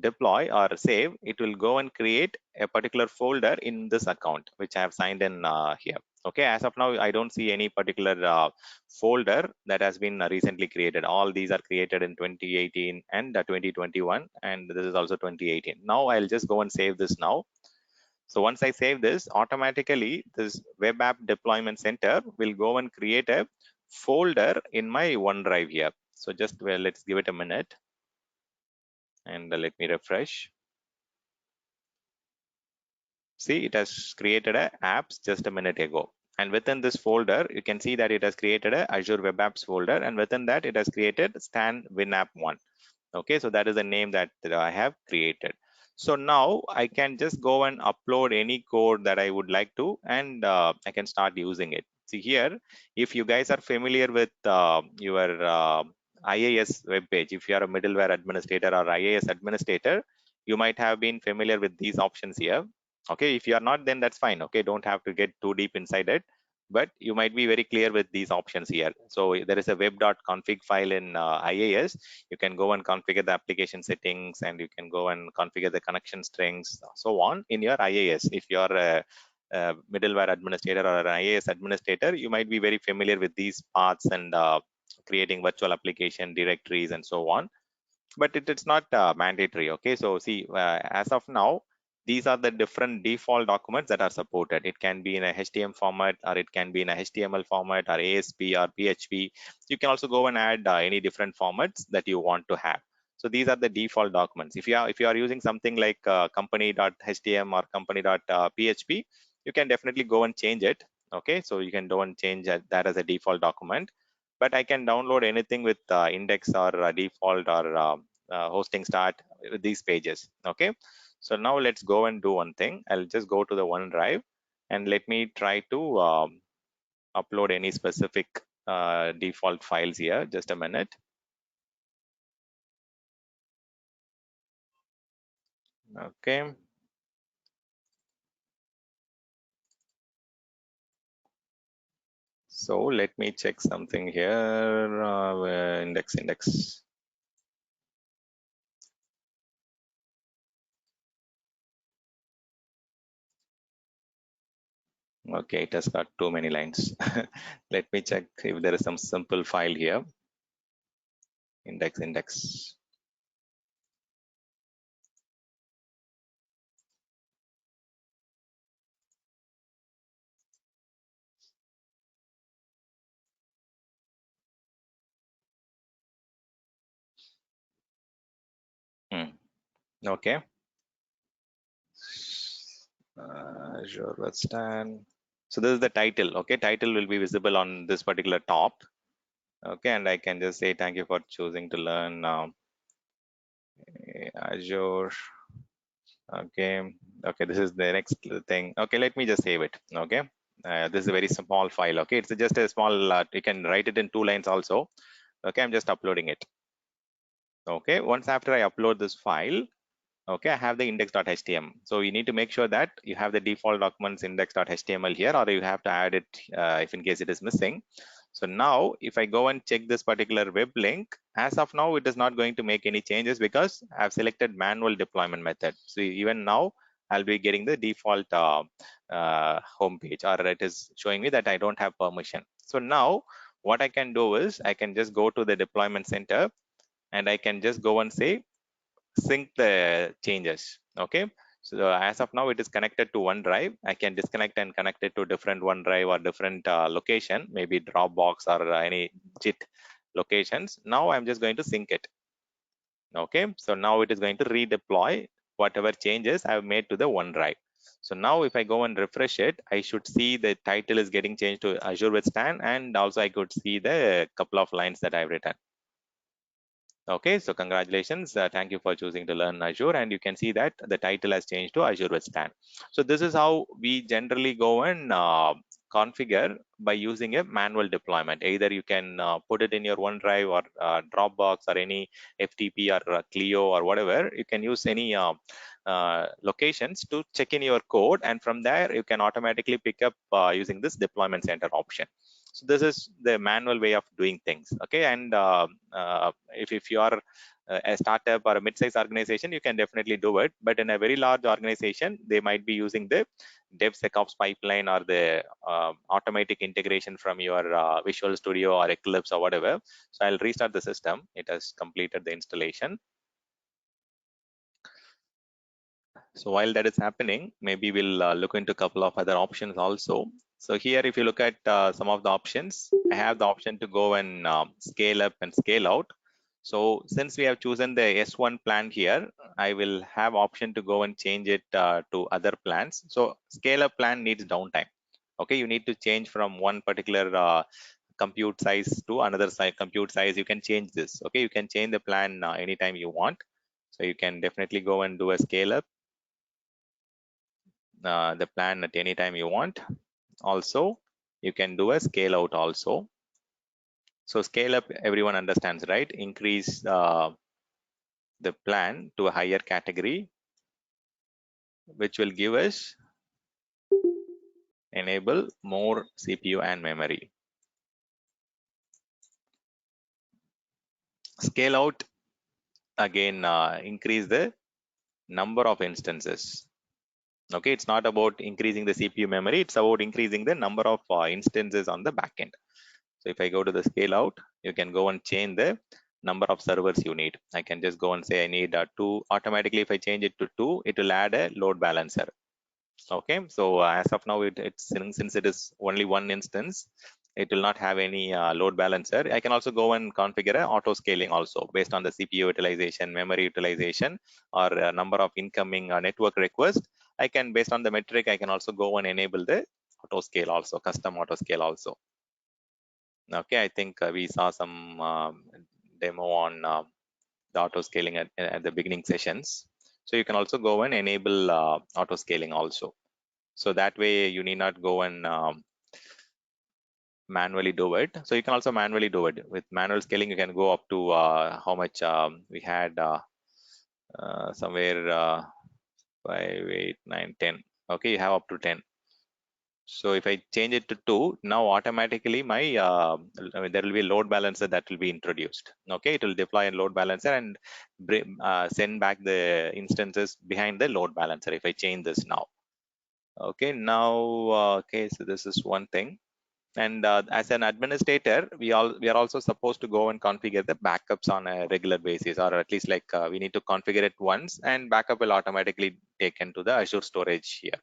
deploy or save, it will go and create a particular folder in this account, which I have signed in here. Okay, as of now, I don't see any particular folder that has been recently created. All these are created in 2018 and 2021, and this is also 2018. Now I'll just go and save this now. So once I save this, automatically this web app deployment center will go and create a folder in my OneDrive here. So just, well, let's give it a minute and let me refresh. See, it has created a apps just a minute ago. And within this folder, you can see that it has created a Azure Web Apps folder. And within that, it has created Stan WinApp 1. Okay, so that is the name that I have created. So now I can just go and upload any code that I would like to, and I can start using it. See here, if you guys are familiar with your IAS web page, if you are a middleware administrator or IAS administrator, you might have been familiar with these options here. Okay, if you are not, then that's fine. Okay, don't have to get too deep inside it, but you might be very clear with these options here. So there is a web.config file in IAS. You can go and configure the application settings, and you can go and configure the connection strings, so on, in your IAS. If you're a middleware administrator or an IAS administrator, you might be very familiar with these paths and creating virtual application directories and so on, but it's not mandatory. Okay, so see, as of now, these are the different default documents that are supported. It can be in a HTML format, or it can be in a HTML format, or ASP or PHP. You can also go and add any different formats that you want to have. So these are the default documents. If you are using something like company.htm or company.php, you can definitely go and change it. Okay, so you can go and change that as a default document, but I can download anything with index or default or hosting start with these pages. Okay, so now let's go and do one thing. I'll just go to the OneDrive and let me try to upload any specific default files here. Just a minute. Okay, so let me check something here. Index. Okay, it has got too many lines. Let me check if there is some simple file here. Index. Okay. Azure Western. So this is the title. Okay, title will be visible on this particular top. Okay, and I can just say thank you for choosing to learn Azure. Okay, this is the next thing. Okay, let me just save it. Okay, this is a very small file. Okay, it's just a small. You can write it in 2 lines also. Okay, I'm just uploading it. Okay, once after I upload this file, okay, I have the index.html. So you need to make sure that you have the default documents index.html here, or you have to add it if in case it is missing. So now if I go and check this particular web link, as of now, it is not going to make any changes because I've selected manual deployment method. So even now I'll be getting the default home page, or it is showing me that I don't have permission. So now what I can do is I can just go to the deployment center and I can just go and say sync the changes. Okay, so as of now it is connected to OneDrive. I can disconnect and connect it to different OneDrive or different location, maybe Dropbox or any JIT locations. Now I'm just going to sync it. Okay, so now it is going to redeploy whatever changes I've made to the OneDrive. So now if I go and refresh it, I should see the title is getting changed to Azure with Stan, and also I could see the couple of lines that I've written. Okay, so congratulations. Thank you for choosing to learn Azure, and you can see that the title has changed to Azure with Stan. So this is how we generally go and configure by using a manual deployment. Either you can put it in your OneDrive or Dropbox or any FTP or Clio or whatever. You can use any locations to check in your code, and from there you can automatically pick up using this deployment center option. So this is the manual way of doing things. Okay, and if you are a startup or a mid-sized organization, you can definitely do it. But in a very large organization, they might be using the DevSecOps pipeline or the automatic integration from your Visual Studio or Eclipse or whatever. So I'll restart the system. It has completed the installation. So while that is happening, maybe we'll look into a couple of other options also. So here, if you look at some of the options, I have the option to go and scale up and scale out. So since we have chosen the S1 plan here, I will have option to go and change it to other plans. So scale up plan needs downtime. Okay, you need to change from one particular compute size to another size compute size. You can change this. Okay, you can change the plan anytime you want. So you can definitely go and do a scale up the plan at any time you want. Also, you can do a scale out also. So scale up, everyone understands, right? Increase the plan to a higher category, which will give us enable more CPU and memory. Scale out, again, increase the number of instances. Okay, it's not about increasing the CPU memory, it's about increasing the number of instances on the backend. So if I go to the scale out, you can go and change the number of servers you need. I can just go and say I need two. Automatically, if I change it to 2, it will add a load balancer. Okay, so as of now, it's since it is only one instance, it will not have any load balancer. I can also go and configure a auto scaling also based on the CPU utilization, memory utilization, or number of incoming network requests. I can, based on the metric, I can also go and enable the auto scale also, custom auto scale also. Okay, I think we saw some demo on the auto scaling at the beginning sessions. So you can also go and enable auto scaling also. So that way you need not go and manually do it. So you can also manually do it. With manual scaling, you can go up to how much we had somewhere 5, 8, 9, 10. Okay, you have up to 10. So if I change it to 2, now automatically there will be a load balancer that will be introduced. Okay, it will deploy a load balancer and send back the instances behind the load balancer if I change this now. Okay, now, okay, so this is one thing. And as an administrator, we are also supposed to go and configure the backups on a regular basis, or at least like we need to configure it once, and backup will automatically take into the Azure storage here.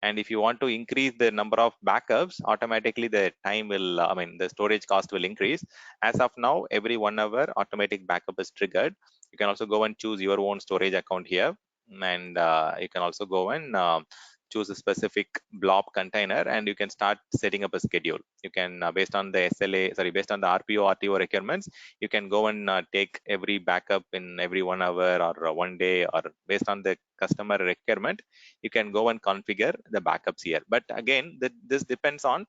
And if you want to increase the number of backups, automatically the time will, the storage cost will increase. As of now, every 1 hour automatic backup is triggered. You can also go and choose your own storage account here. And you can also go and choose a specific blob container, and you can start setting up a schedule. You can, based on the based on the RPO, RTO requirements, you can go and take every backup in every 1 hour or 1 day, or based on the customer requirement, you can go and configure the backups here. But again, this depends on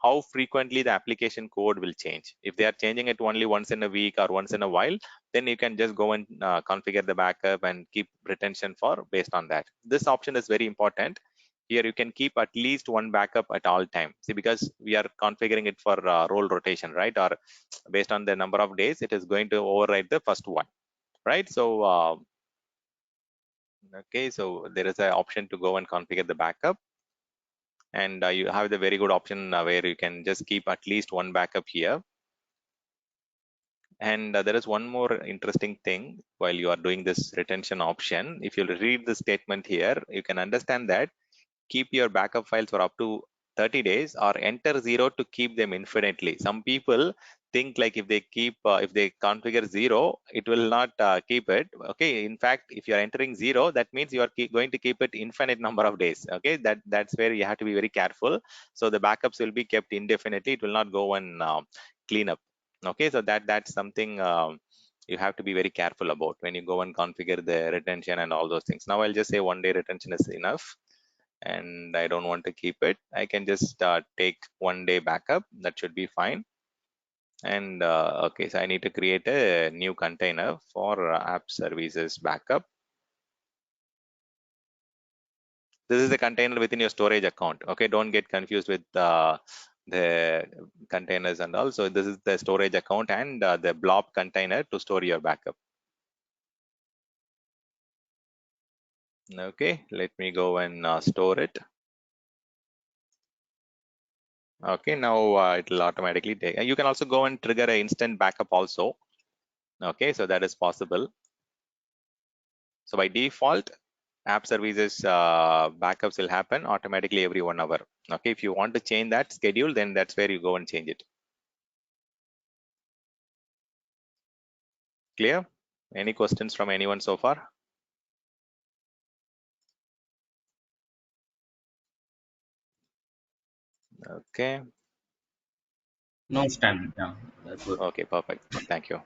how frequently the application code will change. If they are changing it only once in a week or once in a while, then you can just go and configure the backup and keep retention for based on that. This option is very important. Here you can keep at least one backup at all time. See, because we are configuring it for role rotation, right? Or based on the number of days, it is going to override the first one, right? So okay, so there is an option to go and configure the backup, and you have the very good option where you can just keep at least one backup here. And there is one more interesting thing while you are doing this retention option. If you read the statement here, you can understand that keep your backup files for up to 30 days or enter 0 to keep them infinitely. Some people think like if they configure 0, it will not keep it. Okay, in fact, if you are entering 0, that means you are going to keep it infinite number of days. Okay, that's where you have to be very careful. So the backups will be kept indefinitely. It will not go and clean up. Okay, so that's something you have to be very careful about when you go and configure the retention and all those things. Now I'll just say 1 day retention is enough, and I don't want to keep it. I can just take 1 day backup. That should be fine. And okay, so I need to create a new container for app services backup. This is the container within your storage account. Okay, don't get confused with the containers and all. So this is the storage account and the blob container to store your backup. Okay, let me go and store it. Okay, now it will automatically take. You can also go and trigger an instant backup also. Okay, so that is possible. So by default, app services backups will happen automatically every 1 hour. Okay, if you want to change that schedule, then that's where you go and change it. Clear? Any questions from anyone so far? Okay. No, Stan. Yeah, that's good. Okay, perfect. Thank you.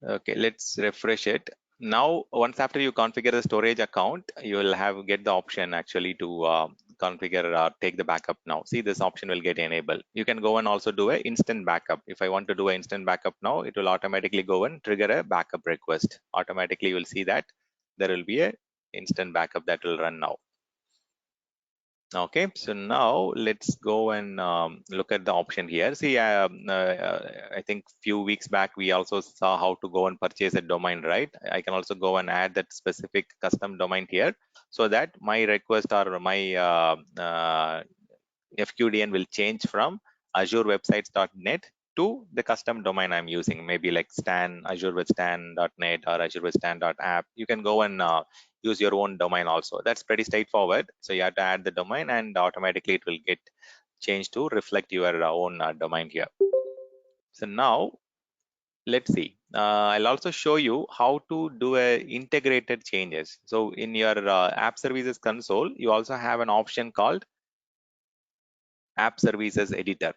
Okay, let's refresh it. Now, once after you configure the storage account, you will have get the option actually to configure take the backup now. See, this option will get enabled. You can go and also do a instant backup. If I want to do an instant backup now, it will automatically go and trigger a backup request. Automatically, you will see that there will be a instant backup that will run now. Okay, so now let's go and look at the option here. See, I think few weeks back we also saw how to go and purchase a domain, right? I can also go and add that specific custom domain here, so that my request or my FQDN will change from Azure websites.net to the custom domain I'm using, maybe like Stan, Azure with Stan.net or Azure with Stan.app. You can go and use your own domain also. That's pretty straightforward. So you have to add the domain and automatically it will get changed to reflect your own domain here. So now let's see. I'll also show you how to do a integrated changes. So in your app services console, you also have an option called app services editor.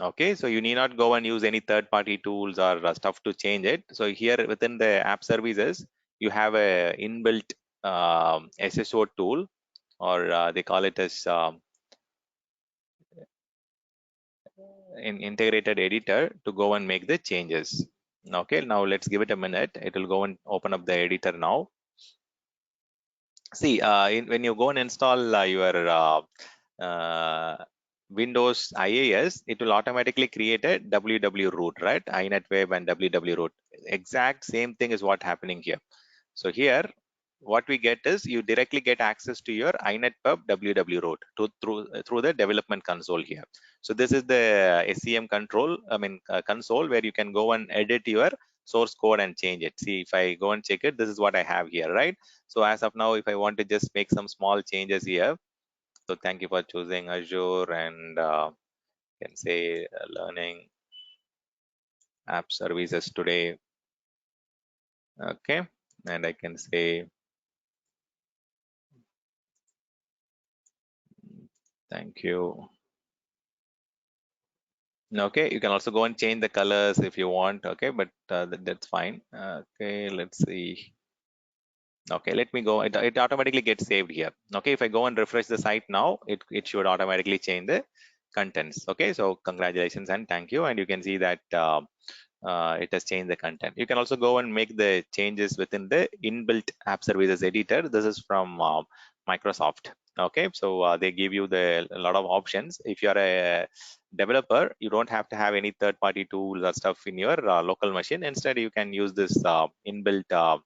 Okay, so you need not go and use any third-party tools or stuff to change it. So here within the app services, you have a inbuilt SSO tool, or they call it as an integrated editor to go and make the changes. Okay, now let's give it a minute. It will go and open up the editor now. See, when you go and install your uh, Windows IAS, it will automatically create a www root, right? iNet web and www root. Exact same thing is what happening here. So here, what we get is you directly get access to your iNet pub www root through the development console here. So this is the SCM control, console where you can go and edit your source code and change it. See, if I go and check it, this is what I have here, right? So as of now, if I want to just make some small changes here, so thank you for choosing Azure and can say learning app services today. Okay, and I can say thank you. Okay, you can also go and change the colors if you want. Okay, but that's fine. Okay, let's see. Okay, let me go. It automatically gets saved here. Okay, if I go and refresh the site now, it should automatically change the contents. Okay, so congratulations and thank you. And you can see that it has changed the content. You can also go and make the changes within the inbuilt app services editor. This is from Microsoft. Okay, so they give you a lot of options. If you are a developer, you don't have to have any third-party tools or stuff in your local machine. Instead, you can use this inbuilt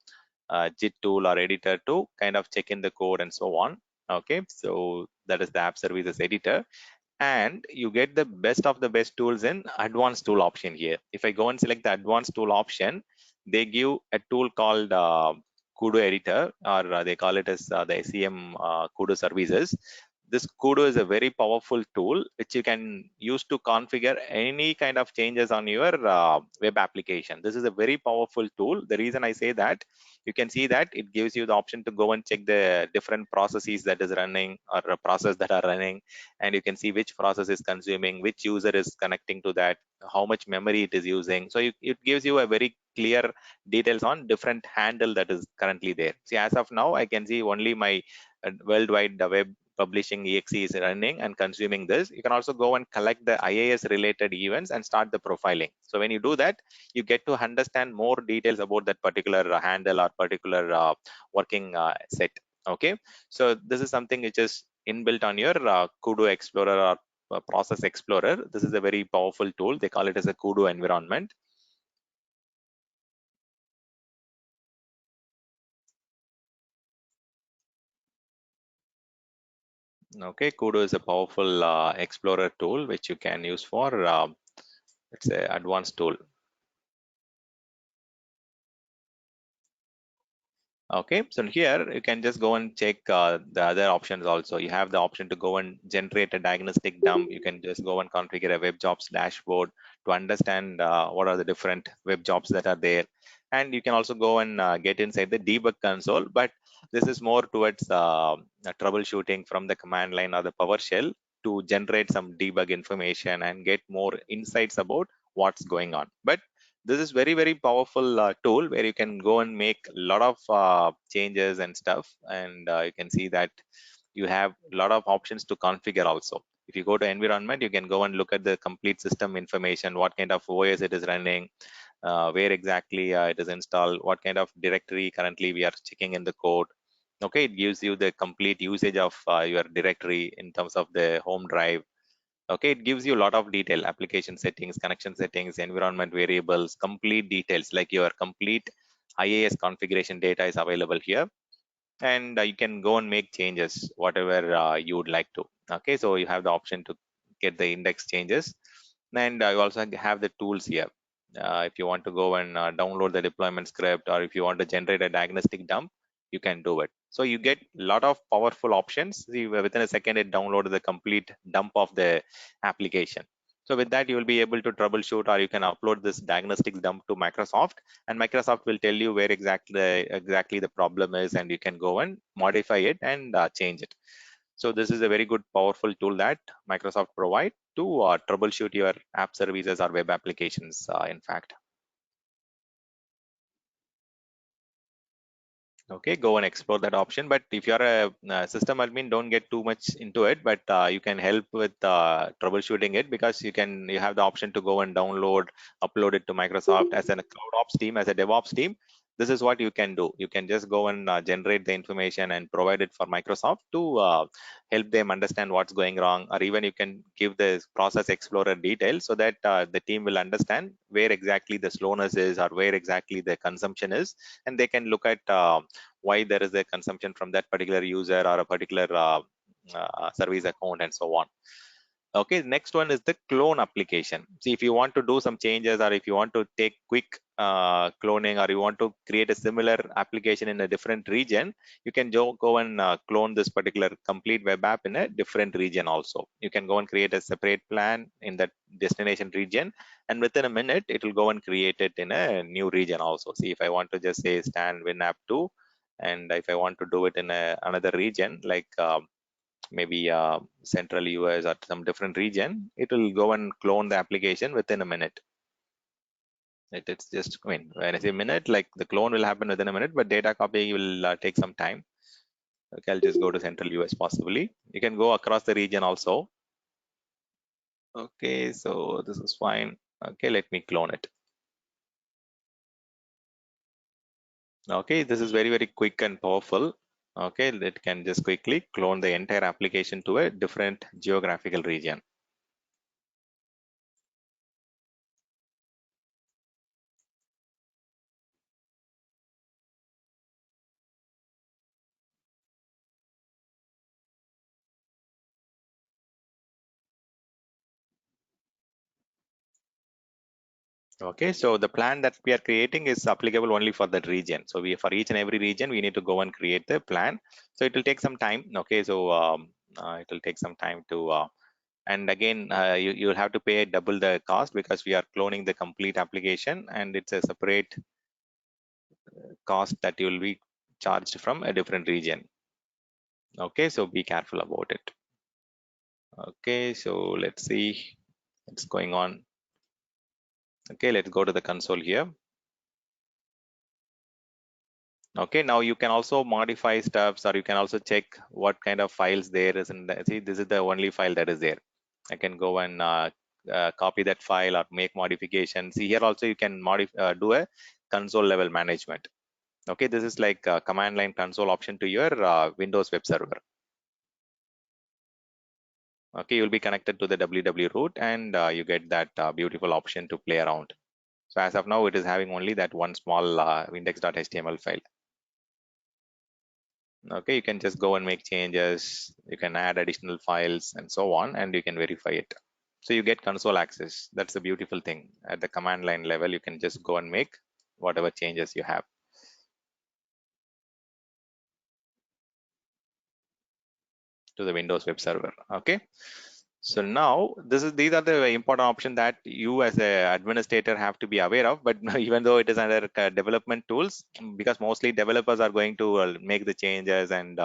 JIT tool or editor to kind of check in the code and so on. Okay, so that is the app services editor, and you get the best of the best tools in advanced tool option here. If I go and select the advanced tool option, they give a tool called Kudu editor, or they call it as the SEM Kudu services. This Kudu is a very powerful tool which you can use to configure any kind of changes on your web application. This is a very powerful tool. The reason I say that, you can see that it gives you the option to go and check the different processes that is running or a process that are running, and you can see which process is consuming, which user is connecting to that, how much memory it is using. So it gives you a very clear details on different handle that is currently there. See, as of now, I can see only my worldwide web publishing exe is running and consuming this. You can also go and collect the IAS related events and start the profiling. So when you do that, you get to understand more details about that particular handle or particular working set. Okay, so this is something which is inbuilt on your Kudu Explorer or Process Explorer. This is a very powerful tool. They call it as a Kudu environment. Okay, Kudu is a powerful explorer tool which you can use for it's a advanced tool. Okay, so here you can just go and check the other options also. You have the option to go and generate a diagnostic dump. You can just go and configure a web jobs dashboard to understand what are the different web jobs that are there. And you can also go and get inside the debug console, but this is more towards troubleshooting from the command line or the PowerShell to generate some debug information and get more insights about what's going on. But this is very powerful tool where you can go and make a lot of changes and stuff, and you can see that you have a lot of options to configure also. If you go to environment, you can go and look at the complete system information, what kind of OS it is running, where exactly it is installed, what kind of directory currently we are checking in the code. Okay, it gives you the complete usage of your directory in terms of the home drive. Okay, it gives you a lot of detail: application settings, connection settings, environment variables, complete details like your complete IAS configuration data is available here. And you can go and make changes whatever you would like to. Okay, so you have the option to get the index changes, and you also have the tools here. If you want to go and download the deployment script, or if you want to generate a diagnostic dump, you can do it. So you get a lot of powerful options. See, within a second it downloaded the complete dump of the application. So with that, you will be able to troubleshoot, or you can upload this diagnostic dump to Microsoft, and Microsoft will tell you where exactly the problem is, and you can go and modify it and change it. So this is a very good powerful tool that Microsoft provide to troubleshoot your app services or web applications, in fact. Okay, go and explore that option. But if you're a system admin, don't get too much into it, but you can help with troubleshooting it, because you have the option to go and download, upload it to Microsoft as a cloud ops team, as a DevOps team. This is what you can do. You can just go and generate the information and provide it for Microsoft to help them understand what's going wrong, or even you can give the process explorer details so that the team will understand where exactly the slowness is, or where exactly the consumption is, and they can look at why there is a consumption from that particular user or a particular service account, and so on. Okay, next one is the clone application. See, if you want to do some changes, or if you want to take quick cloning, or you want to create a similar application in a different region, you can go and clone this particular complete web app in a different region also. You can go and create a separate plan in that destination region, and within a minute it will go and create it in a new region also. See, if I want to just say stand WinApp 2, and if I want to do it in another region, like maybe central US or some different region, it will go and clone the application within a minute. It's just, I mean, when I say minute, like the clone will happen within a minute, but data copy will take some time. Okay, I'll just go to central US possibly. You can go across the region also. Okay, so this is fine. Okay, let me clone it. Okay, this is very quick and powerful. Okay, it can just quickly clone the entire application to a different geographical region. Okay, so the plan that we are creating is applicable only for that region. So for each and every region, we need to go and create the plan. So it will take some time. Okay, so it will take some time to, and again, you'll have to pay double the cost, because we are cloning the complete application, and it's a separate cost that you will be charged from a different region. Okay, so be careful about it. Okay, so let's see what's going on. Okay, let's go to the console here. Okay, now you can also modify stuffs, or you can also check what kind of files there is in the, see, this is the only file that is there. I can go and copy that file or make modifications. See, here also you can do a console level management. Okay, this is like a command line console option to your Windows web server. Okay, you'll be connected to the www root, and you get that beautiful option to play around. So as of now, it is having only that one small index.html file. Okay, you can just go and make changes, you can add additional files and so on, and you can verify it. So you get console access. That's the beautiful thing. At the command line level, you can just go and make whatever changes you have to the Windows web server. Okay. So now these are the important options that you as a administrator have to be aware of. But even though it is under development tools, because mostly developers are going to make the changes and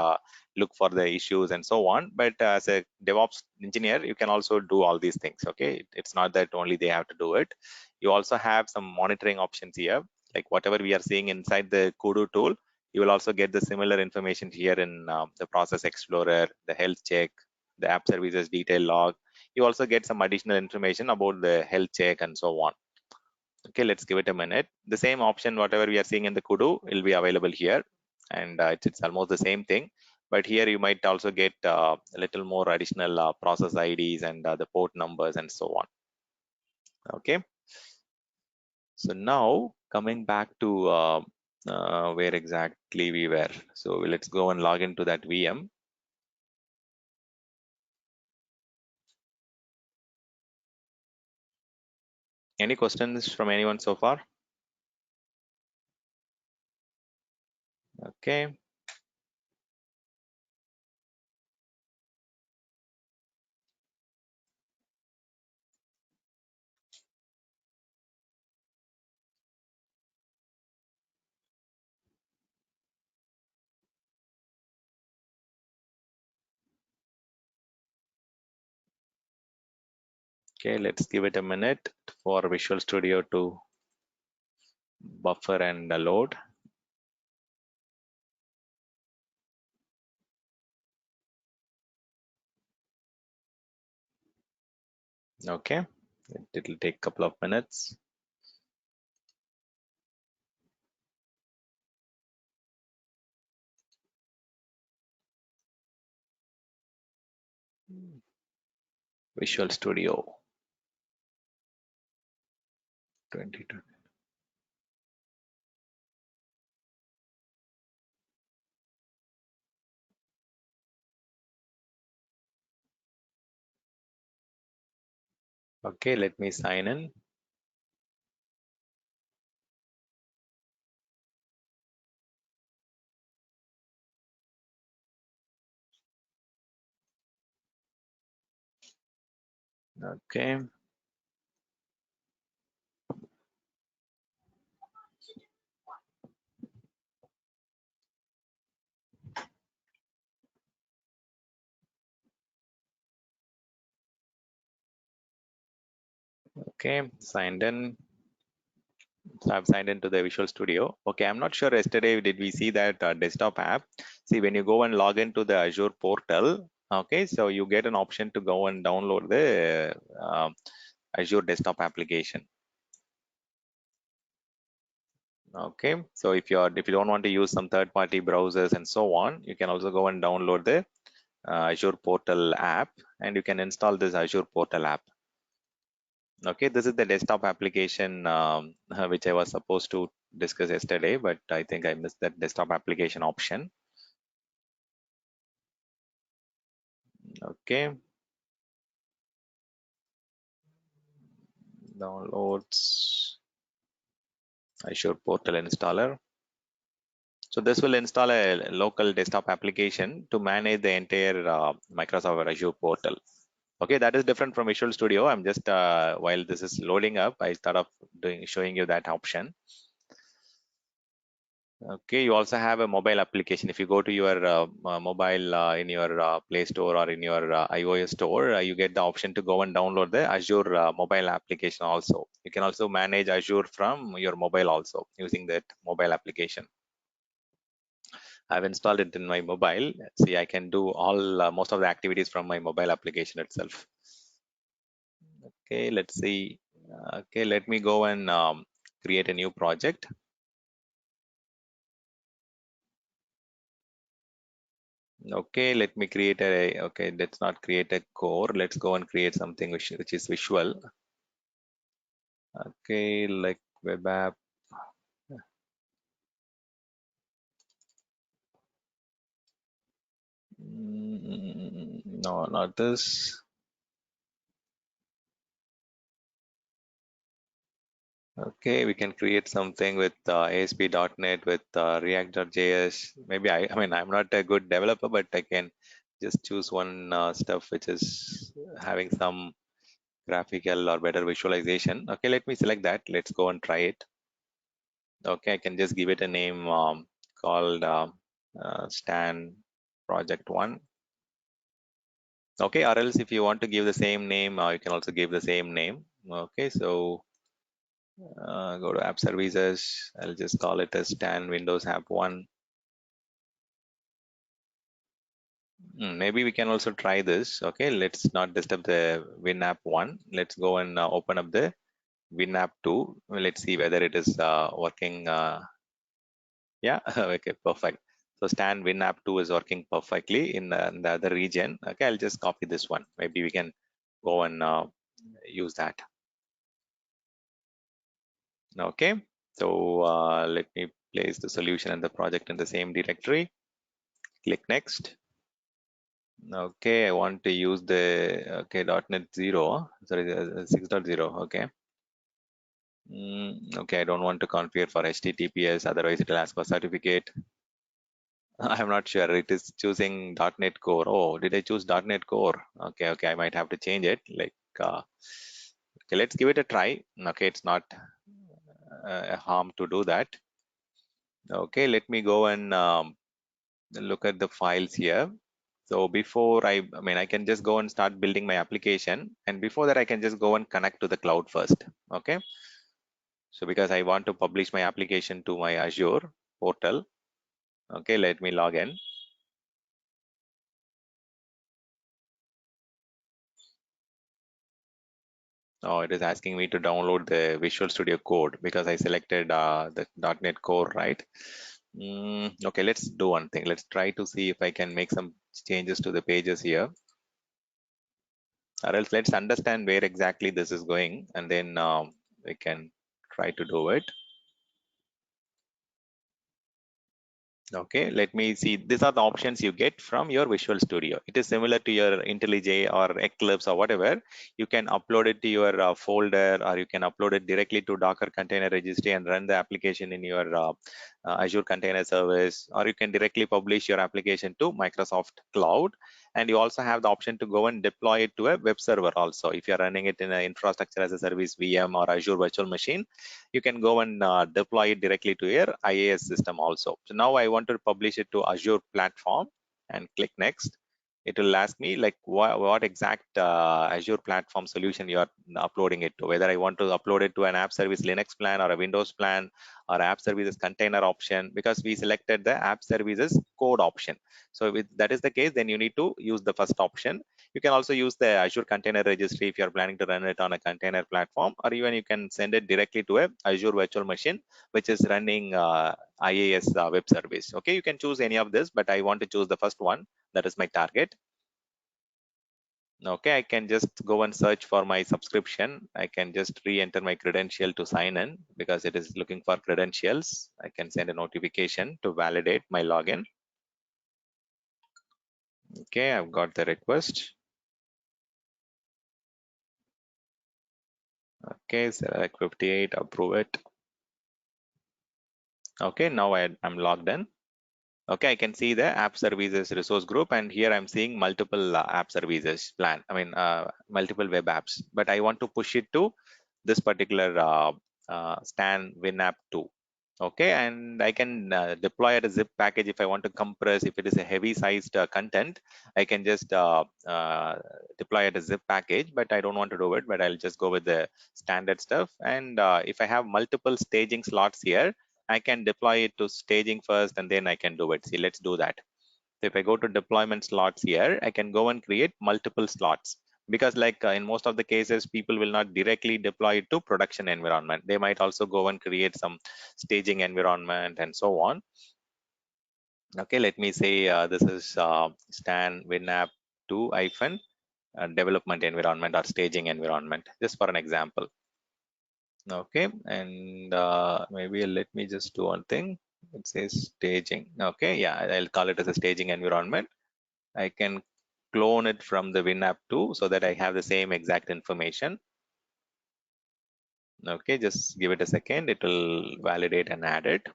look for the issues and so on. But as a DevOps engineer, you can also do all these things. Okay, it's not that only they have to do it. You also have some monitoring options here, like whatever we are seeing inside the Kudu tool. You will also get the similar information here in the Process Explorer, the health check, the app services detail log. You also get some additional information about the health check and so on. Okay, let's give it a minute. The same option, whatever we are seeing in the Kudu, will be available here. And it's almost the same thing. But here you might also get a little more additional process IDs and the port numbers and so on. Okay. So now coming back to where exactly we were. So let's go and log into that VM. Any questions from anyone so far? Okay. Okay, let's give it a minute for Visual Studio to buffer and load. Okay, it'll take a couple of minutes. Visual Studio 2020. Okay, let me sign in. Okay. Okay, signed in. So I've signed into the Visual Studio. Okay, I'm not sure yesterday did we see that desktop app. See, when you go and log into the Azure portal, okay, so you get an option to go and download the Azure desktop application. Okay, so if you don't want to use some third-party browsers and so on, you can also go and download the Azure Portal app, and you can install this Azure Portal app. Okay, this is the desktop application which I was supposed to discuss yesterday, but I think I missed that desktop application option. Okay, downloads Azure Portal installer. So this will install a local desktop application to manage the entire Microsoft Azure portal. Okay, that is different from Visual Studio. I'm just while this is loading up, I start off showing you that option. Okay, you also have a mobile application. If you go to your mobile in your Play Store or in your iOS store, you get the option to go and download the Azure mobile application also. You can also manage Azure from your mobile also using that mobile application. I've installed it in my mobile. See, I can do all most of the activities from my mobile application itself. Okay, let's see. Okay, let me go and create a new project. Okay, let me create a, okay, let's not create a core. Let's go and create something which is visual. Okay, like web app. No, not this. Okay, we can create something with ASP.NET with React.js. Maybe I mean, I'm not a good developer, but I can just choose one stuff which is having some graphical or better visualization. Okay, let me select that. Let's go and try it. Okay, I can just give it a name called Stan Project 1. Okay, or else if you want to give the same name, you can also give the same name. Okay, so go to App Services. I'll just call it as Stan Windows App 1. Maybe we can also try this. Okay, let's not disturb the WinApp 1. Let's go and open up the WinApp 2. Let's see whether it is working. Yeah, okay, perfect. So Stan WinApp 2 is working perfectly in the other region. Okay, I'll just copy this one. Maybe we can go and use that. Okay, so let me place the solution and the project in the same directory. Click next. Okay, I want to use the okay .NET 0, sorry 6.0. Okay. Okay, I don't want to configure for HTTPS, otherwise it will ask for certificate. I'm not sure. It is choosing .NET Core. Oh, did I choose .NET Core? Okay, okay, I might have to change it. Like, okay, let's give it a try. Okay, it's not a harm to do that. Okay, let me go and look at the files here. So before I mean, I can just go and start building my application. And before that, I can just go and connect to the cloud first. Okay. So because I want to publish my application to my Azure portal. Okay, let me log in. Oh, it is asking me to download the Visual Studio Code because I selected the .NET Core, right? Okay, let's do one thing. Let's try to see if I can make some changes to the pages here. Or else let's understand where exactly this is going and then we can try to do it. Okay, let me see. These are the options you get from your Visual Studio. It is similar to your IntelliJ or Eclipse or whatever. You can upload it to your folder, or you can upload it directly to Docker Container Registry and run the application in your Azure Container Service, or you can directly publish your application to Microsoft Cloud. And you also have the option to go and deploy it to a web server also. If you're running it in an infrastructure as a service VM or Azure virtual machine, you can go and deploy it directly to your IaaS system also. So now I want to publish it to Azure platform and click next. It will ask me like what exact Azure platform solution you are uploading it to, whether I want to upload it to an app service Linux plan or a Windows plan or app services container option, because we selected the app services code option. So if that is the case, then you need to use the first option. You can also use the Azure Container Registry if you're planning to run it on a container platform, or even you can send it directly to a Azure virtual machine, which is running IaaS web service. Okay, you can choose any of this, but I want to choose the first one. That is my target. Okay, I can just go and search for my subscription. I can just re-enter my credential to sign in because it is looking for credentials. I can send a notification to validate my login. Okay, I've got the request. Okay, select 58, approve it. Okay, now I'm logged in. Okay, I can see the app services resource group, and here I'm seeing multiple app services plan. I mean, multiple web apps, but I want to push it to this particular Stan WinApp 2. Okay, and I can deploy a zip package if I want to compress. If it is a heavy sized content, I can just deploy a zip package, but I don't want to do it, but I'll just go with the standard stuff. And if I have multiple staging slots here, I can deploy it to staging first, and then I can do it. See, let's do that. So if I go to deployment slots here, I can go and create multiple slots, because like in most of the cases, people will not directly deploy it to production environment. They might also go and create some staging environment and so on. Okay, let me say this is stan WinApp 2 hyphen development environment or staging environment, just for an example. Okay, and maybe let me just do one thing. It says staging. Okay, yeah, I'll call it as a staging environment. I can clone it from the WinApp 2 so that I have the same exact information. Okay, just give it a second. It will validate and add it.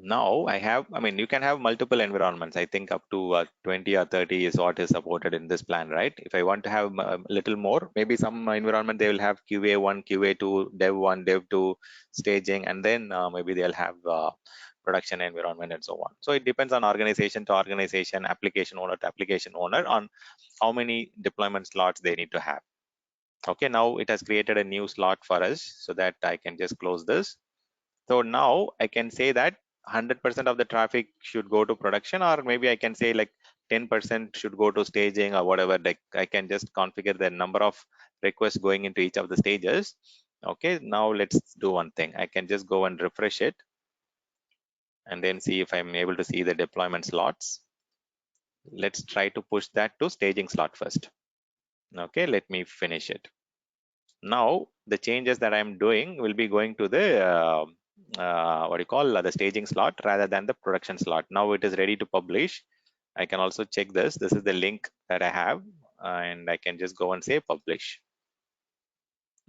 Now I have, I mean, you can have multiple environments. I think up to 20 or 30 is what is supported in this plan, right? If I want to have a little more, maybe some environment they will have QA1, QA2, Dev1, Dev2, staging, and then maybe they'll have production environment and so on. So it depends on organization to organization, application owner to application owner on how many deployment slots they need to have. Okay, now it has created a new slot for us so that I can just close this. So now I can say that 100% of the traffic should go to production, or maybe I can say like 10% should go to staging or whatever. Like I can just configure the number of requests going into each of the stages. Okay, now let's do one thing. I can just go and refresh it and then see if I'm able to see the deployment slots. Let's try to push that to staging slot first. Okay, let me finish it. Now the changes that I'm doing will be going to the what do you call the staging slot rather than the production slot. Now it is ready to publish. I can also check this. This is the link that I have, and I can just go and say publish.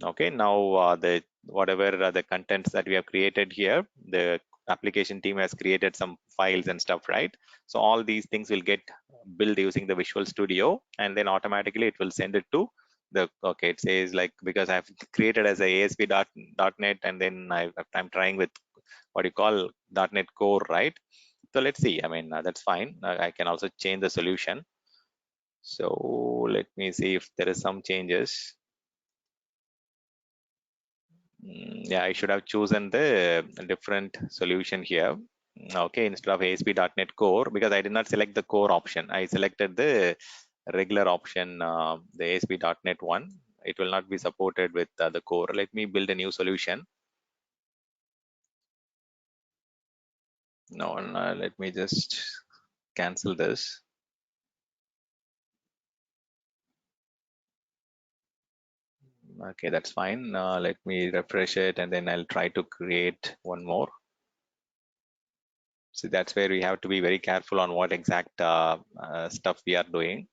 Okay, now the whatever the contents that we have created here, the application team has created some files and stuff, right? So all these things will get built using the Visual Studio, and then automatically it will send it to the, okay, it says like, because I've created as a ASP.NET, and then I'm trying with what you call .NET Core, right? So let's see. I mean, that's fine. I can also change the solution. So let me see if there is some changes. Yeah, I should have chosen the different solution here. Okay, instead of ASP.NET Core, because I did not select the core option. I selected the regular option, the ASP.NET one. It will not be supported with the core. Let me build a new solution. No, no, let me just cancel this. Okay, that's fine. Let me refresh it, and then I'll try to create one more. So that's where we have to be very careful on what exact stuff we are doing.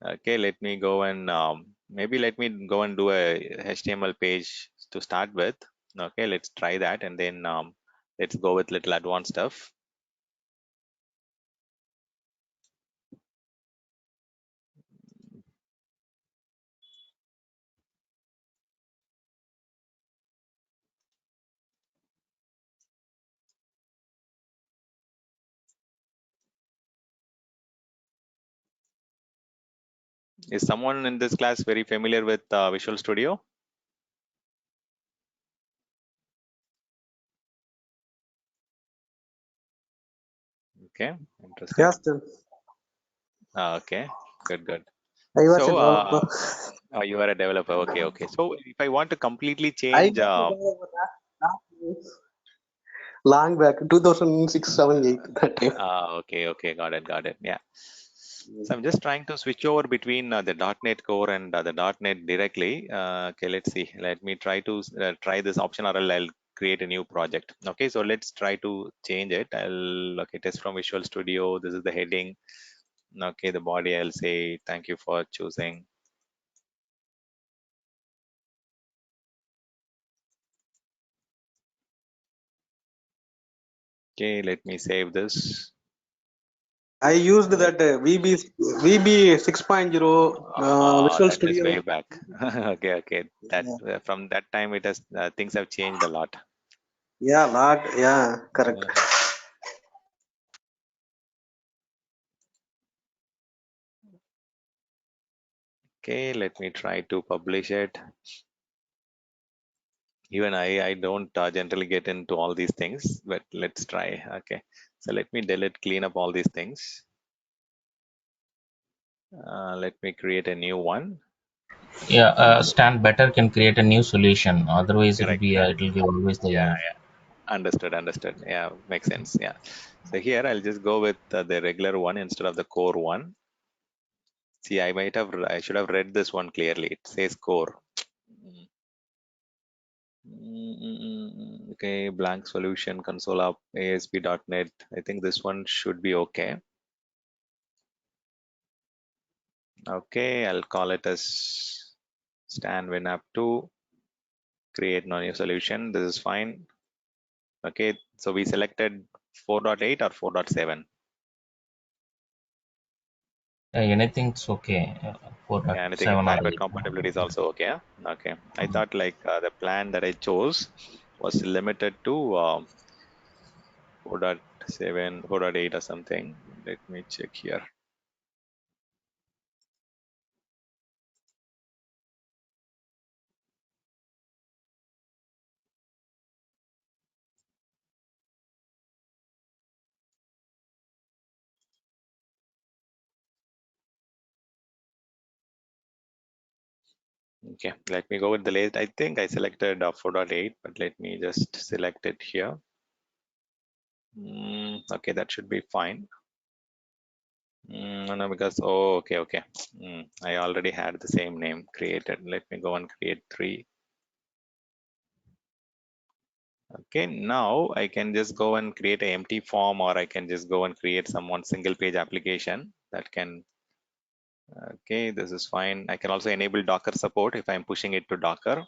Okay, let me go and maybe let me go and do a HTML page to start with. Okay, let's try that, and then let's go with little advanced stuff. Is someone in this class very familiar with Visual Studio? Okay, interesting. Yes, sir. Okay, good, good. I was a So developer. you are a developer. Okay, okay. So if I want to completely I change, was a developer long back, 2006, 7, 8, that time. okay, okay, got it, got it. Yeah. So I'm just trying to switch over between the .NET Core and the .NET directly. Okay, let's see. Let me try to try this option, or I'll create a new project. Okay, so let's try to change it. Okay, test from Visual Studio. This is the heading. Okay, the body, I'll say thank you for choosing. Okay, let me save this. I used Let that VB 6.0 Visual that is Studio. way back. Okay, okay. That Yeah, from that time it has things have changed a lot. yeah, lot. Yeah, correct. Uh, okay, let me try to publish it. Even I don't generally get into all these things, but let's try. Okay, so let me clean up all these things. Let me create a new one. Yeah, Stan better can create a new solution. Otherwise, Correct, it'll be always the yeah, error. understood. Yeah, makes sense. Yeah, so here I'll just go with the regular one instead of the core one. See, I should have read this one clearly. It says core. Okay, blank solution, console up, ASP.NET. I think this one should be okay. Okay, I'll call it as Stan WinApp 2, create no new solution. This is fine. Okay, so we selected 4.8 or 4.7. Anything's okay. Yeah, anything is 4.7 fine, or but 8. compatibility is also okay. Yeah? Okay, I thought like the plan that I chose was limited to 4.7, 4.8 or something. Let me check here. Okay, let me go with the latest. I think I selected 4.8, but let me just select it here. Okay, that should be fine. No, because okay. I already had the same name created. Let me go and create 3. Okay, now I can just go and create an empty form, or I can just go and create some one single page application that can. Okay, this is fine. I can also enable Docker support if I'm pushing it to Docker.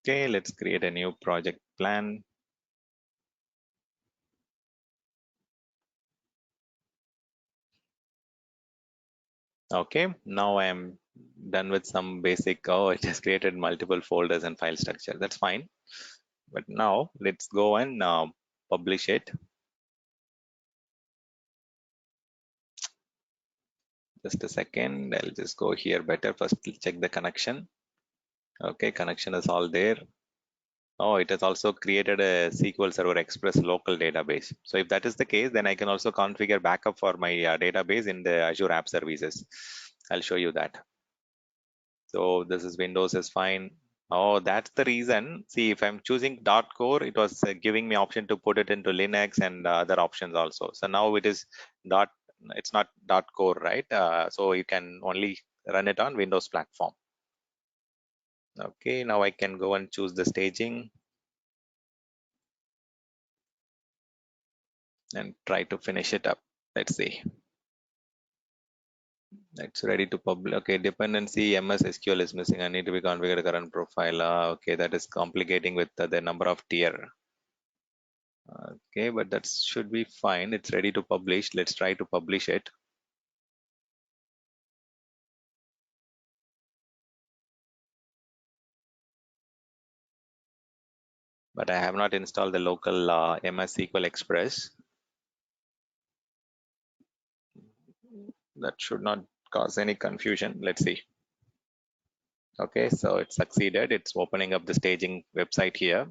Okay, let's create a new project plan. Okay, now I am done with some basic. Oh, it has created multiple folders and file structure. That's fine. But now let's go and publish it. Just a second. I'll just go here better. First, check the connection. Okay, connection is all there. Oh, it has also created a SQL Server Express local database. So if that is the case, then I can also configure backup for my database in the Azure App Services. I'll show you that. So this is Windows is fine. Oh, that's the reason. See, if I'm choosing .core, it was giving me option to put it into Linux and other options also. So now it is dot. It's not .core, right? So you can only run it on Windows platform. Okay, now I can go and choose the staging and try to finish it up. Let's see. It's ready to publish. Okay, dependency MS SQL is missing. I need to be configured current profile. Okay, that is complicating with the number of tier. Okay, but that should be fine. It's ready to publish. Let's try to publish it. But I have not installed the local MS SQL Express. That should not cause any confusion. Let's see. Okay, so it succeeded. It's opening up the staging website here.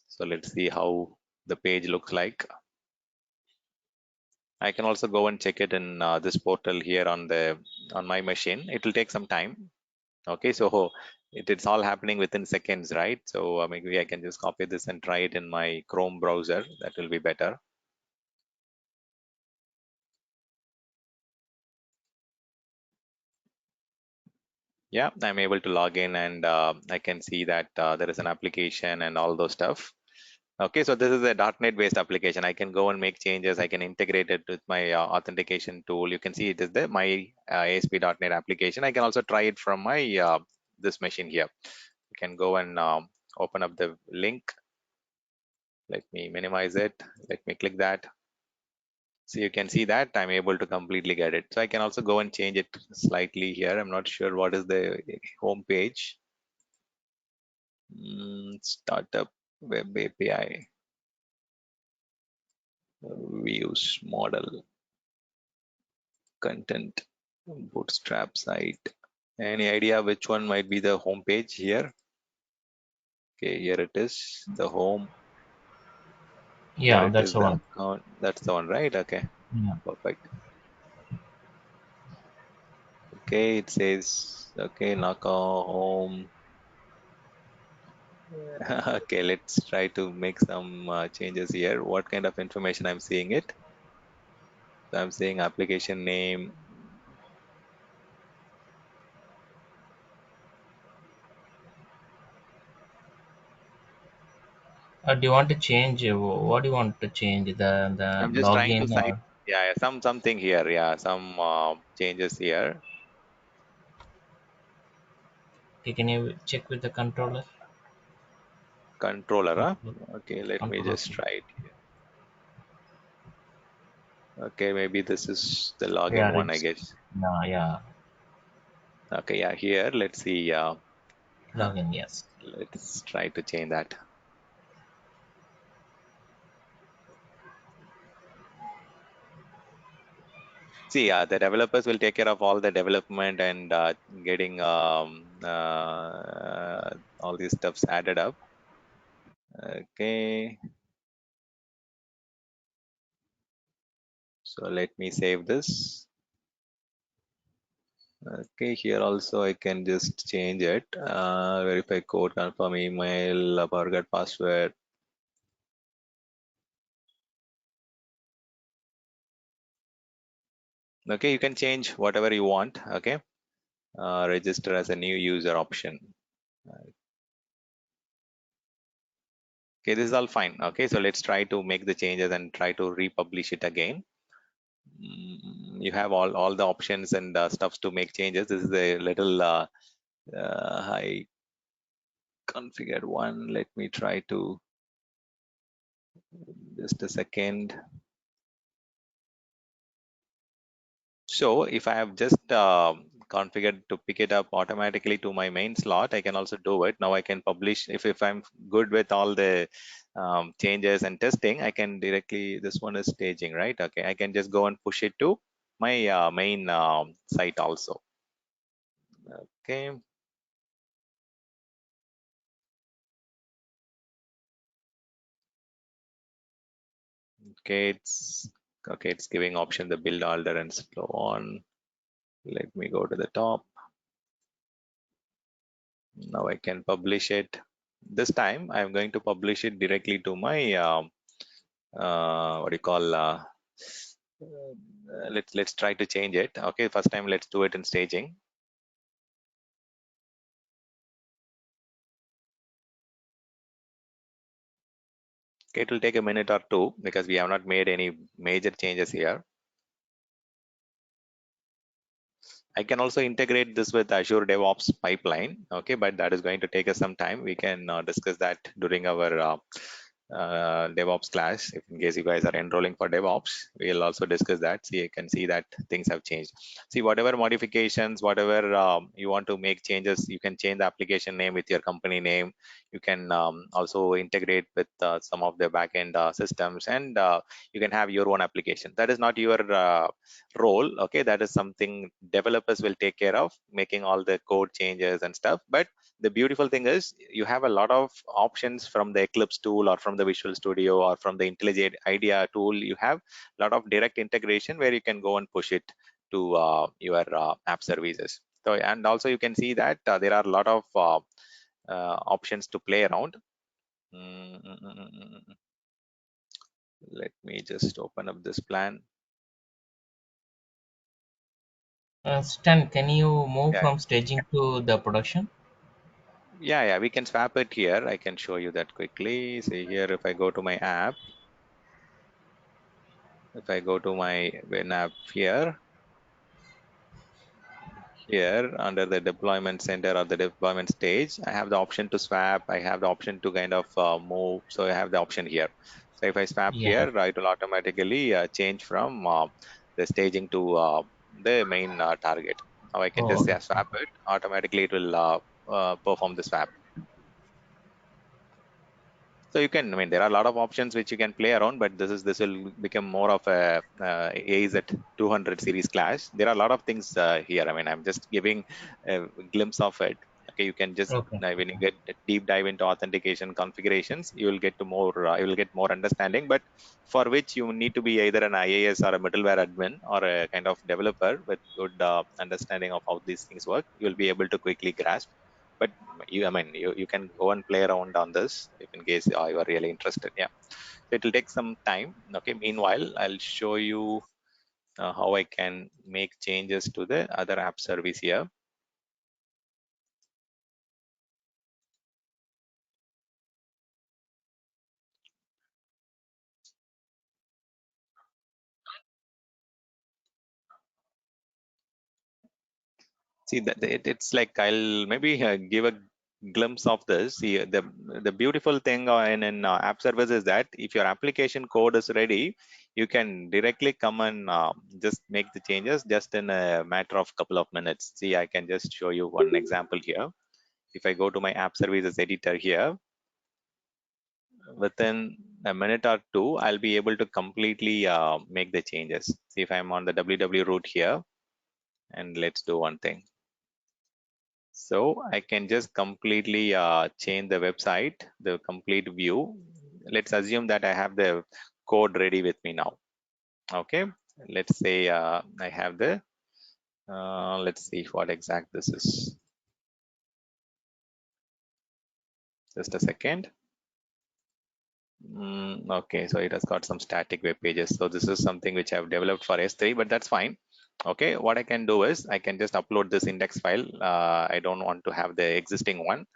So let's see how the page looks like. I can also go and check it in this portal here on my machine. It will take some time. Okay, so it's all happening within seconds, right? So maybe I can just copy this and try it in my Chrome browser. That will be better. Yeah, I'm able to log in, and I can see that there is an application and all those stuff. Okay, so this is a .NET based application. I can go and make changes. I can integrate it with my authentication tool. You can see it is my ASP.NET application. I can also try it from my this machine here. You can go and open up the link. Let me minimize it. Let me click that. So you can see that I'm able to completely get it. So I can also go and change it slightly here. I'm not sure what is the home page. Startup web API views model content. Bootstrap site. Any idea which one might be the home page here? Okay, here it is, the home. Here Yeah, it that's is, the the one. account. That's the one, right? Okay, Yeah. perfect. Okay, it says, okay, Naka home. Okay, let's try to make some changes here. What kind of information I'm seeing it? So I'm saying application name. Do you want to change? What do you want to change? The I'm just trying to login cite, or yeah, yeah, something here, yeah, some changes here. okay, can you check with the controller? Controller, huh? Controller, Okay, let me controller. just try it here. Okay, maybe this is the login Yeah, one, I it's guess. no, yeah, Okay, yeah, here, let's see. login. Yes. Let's try to change that. See, the developers will take care of all the development and getting all these stuffs added up. Okay, so let me save this. Okay, here also I can just change it. Verify code, confirm email, forget password. Okay, you can change whatever you want. Okay, register as a new user option. Okay, this is all fine. Okay, so let's try to make the changes and try to republish it again. You have all the options and stuffs to make changes. This is a little high configured one. Let me try to just a second. So if I have just configured to pick it up automatically to my main slot, I can also do it. Now I can publish if I'm good with all the changes and testing, I can directly, this one is staging, right? Okay, I can just go and push it to my main site also. Okay. Okay, it's giving option the build order and so on. Let me go to the top. Now I can publish it. This time I'm going to publish it directly to my what do you call let's try to change it. Okay, first time let's do it in staging. Okay, it will take a minute or two because we have not made any major changes here. I can also integrate this with Azure DevOps pipeline. Okay, but that is going to take us some time. We can discuss that during our DevOps class. If in case you guys are enrolling for DevOps, we'll also discuss that. See, you can see that things have changed. See, whatever modifications, whatever you want to make changes, you can change the application name with your company name. You can also integrate with some of the backend systems, and you can have your own application. That is not your role. Okay, that is something developers will take care of, making all the code changes and stuff. But the beautiful thing is you have a lot of options from the Eclipse tool or from the Visual Studio or from the IntelliJ IDEA tool. You have a lot of direct integration where you can go and push it to your app services. So, and also you can see that there are a lot of options to play around. Mm, mm, mm, mm, mm, mm. Let me just open up this plan. Stan, can you move Yeah, from staging to the production? yeah, we can swap it here. I can show you that quickly. See here, if I go to my app, if I go to my win app here under the deployment center or the deployment stage, I have the option to swap. I have the option to kind of move. So I have the option here. So if I swap Yeah. here, it will automatically change from the staging to the main target. Now I can just Oh, say that's swap it. Automatically it will perform the swap. So you can, I mean, there are a lot of options which you can play around, but this will become more of a AZ 200 series class. There are a lot of things here. I mean, I'm just giving a glimpse of it. Okay, you can just Okay. when you get a deep dive into authentication configurations, you will get to more. You will get more understanding. But for which you need to be either an IAS or a middleware admin or a kind of developer with good understanding of how these things work. You will be able to quickly grasp. But I mean, you can go and play around on this if in case you are really interested. Yeah, so it will take some time. Okay, meanwhile, I'll show you how I can make changes to the other app service here. See that it's like I'll maybe give a glimpse of this. See, the beautiful thing in app service is that if your application code is ready, you can directly come and just make the changes just in a matter of couple of minutes. See, I can just show you one example here. If I go to my app services editor here, within a minute or two, I'll be able to completely make the changes. See, if I'm on the www route here, and let's do one thing. So I can just completely change the website, the complete view. Let's assume that I have the code ready with me now. Okay, let's say I have the, let's see what exact this is. Just a second. Okay, so it has got some static web pages. So this is something which I've developed for S3, but that's fine. Okay, what I can do is I can just upload this index file. I don't want to have the existing one.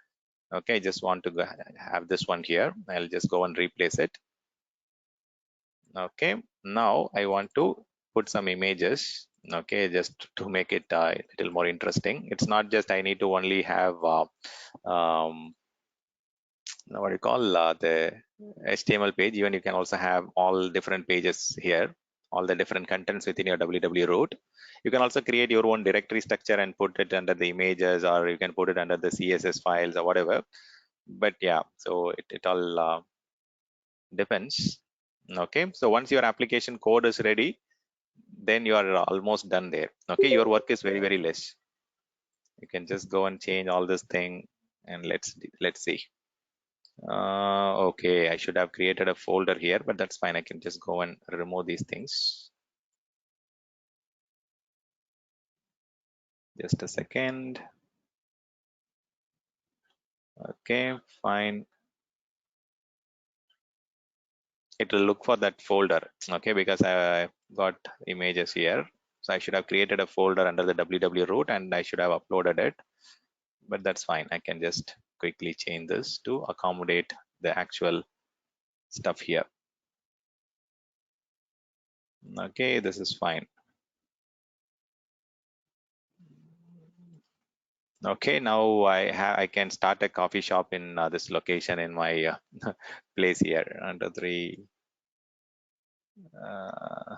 Okay, I just want to have this one here. I'll just go and replace it. Okay, now I want to put some images. Okay, just to make it a little more interesting. It's not just I need to only have what do you call the HTML page. Even you can also have all different pages here, all the different contents within your www route. You can also create your own directory structure and put it under the images, or you can put it under the CSS files or whatever. But yeah, so it all depends. Okay, so once your application code is ready, then you are almost done there. Okay, your work is very, very less. You can just go and change all this thing, and let's see. Okay, I should have created a folder here, but that's fine. I can just go and remove these things. Just a second. Okay, fine. It will look for that folder. Okay, because I got images here. So I should have created a folder under the www root, and I should have uploaded it. But that's fine. I can just quickly change this to accommodate the actual stuff here. Okay, this is fine. Okay, now I can start a coffee shop in this location in my place here under the uh,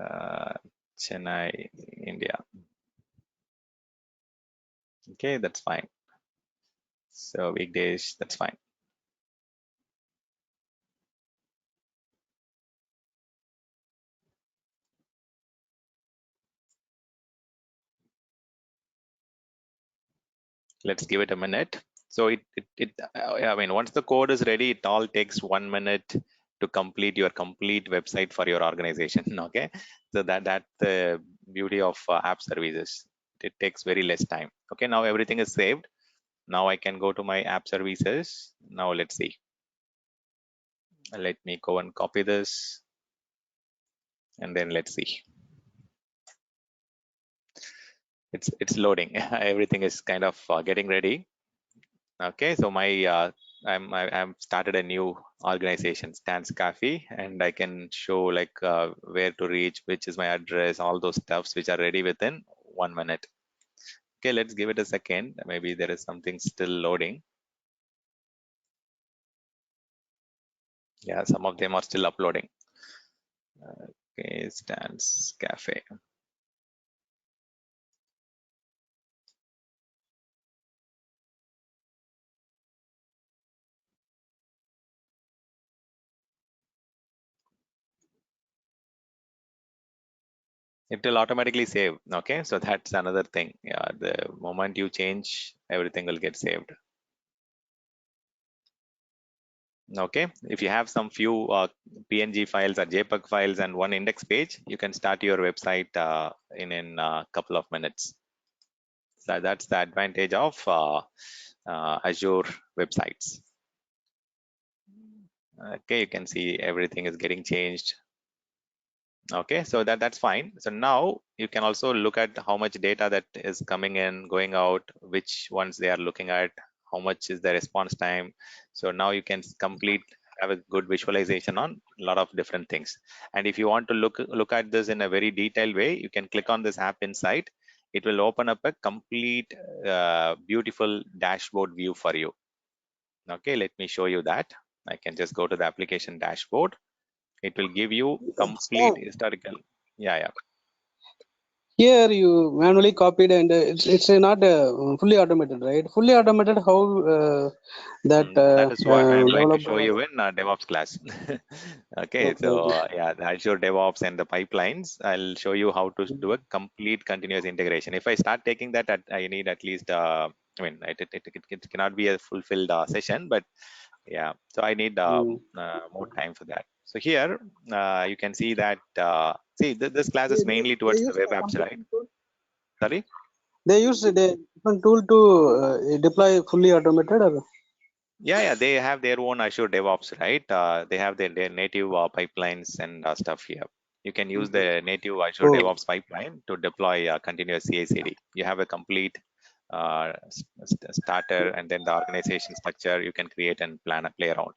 uh, Chennai, India. Okay, that's fine. So weekdays, that's fine. Let's give it a minute. So I mean, once the code is ready, it all takes 1 minute to complete your complete website for your organization. Okay, so that's the beauty of app services. It takes very less time. Okay, now everything is saved. Now I can go to my app services. Now let's see. Let me go and copy this, and then let's see. It's loading. Everything is kind of getting ready. Okay, so I'm started a new organization, Stance Cafe, and I can show like where to reach, which is my address, all those stuffs which are ready within 1 minute. Okay, let's give it a second. Maybe there is something still loading. Yeah, some of them are still uploading. Okay, Stance Cafe. It will automatically save. Okay, so that's another thing. Yeah, the moment you change, everything will get saved. Okay, if you have some few PNG files or JPEG files and one index page, you can start your website in a couple of minutes. So that's the advantage of Azure websites. Okay, you can see everything is getting changed. Okay, so that's fine. So now you can also look at how much data that is coming in, going out, which ones they are looking at, how much is the response time. So now you can have a good visualization on a lot of different things. And if you want to look at this in a very detailed way, you can click on this app inside. It will open up a complete beautiful dashboard view for you. Okay, let me show you that. I can just go to the application dashboard. It will give you complete So historical. Yeah. here you manually copied, and it's not fully automated, right? Fully automated, how that That is what I'm going to developer show was. you in DevOps class. Okay, Okay, so okay. yeah, the Azure DevOps and the pipelines, I'll show you how to do a complete continuous integration. If I start taking that, I need at least, I mean, it cannot be a fulfilled session, but yeah, so I need Mm. more time for that. So here, you can see that, see, this class They, is they, mainly they towards the use web some apps, right? different tool. Sorry? They use a different tool to deploy fully automated, or Yeah, they have their own Azure DevOps, right? They have their native pipelines and stuff here. You can use the native Azure oh, DevOps pipeline to deploy continuous CI/CD. You have a complete starter, and then the organization structure you can create and play around.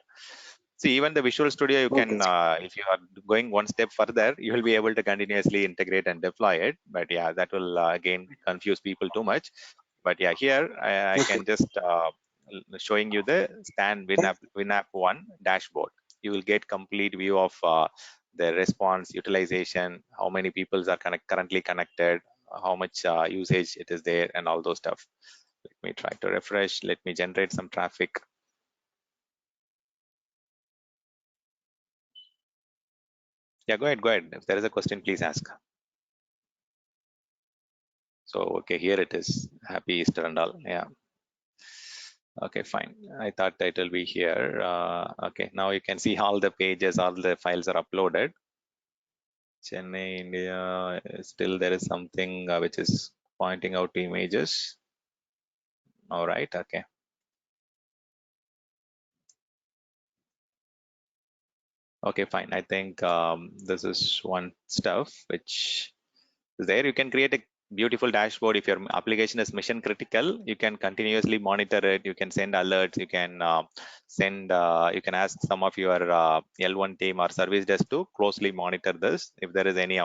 See, even the Visual Studio, you okay. can, if you are going one step further, you will be able to continuously integrate and deploy it. But yeah, that will again confuse people too much. But yeah, here I Okay. can just showing you the Stan WinApp 1 dashboard. You will get complete view of the response, utilization, how many people are currently connected, how much usage it is there, and all those stuff. Let me try to refresh. Let me generate some traffic. Yeah, go ahead, go ahead. If there is a question, please ask. So, okay, here it is. Happy Easter and all. Yeah. Okay, fine. I thought that it will be here. Okay, now you can see all the pages, all the files are uploaded. Chennai, India. Still, there is something which is pointing out to images. All right. Okay. Okay, fine. I think this is one stuff which there you can create a beautiful dashboard. If your application is mission critical, you can continuously monitor it. You can send alerts. You can you can ask some of your L1 team or service desk to closely monitor this. If there is any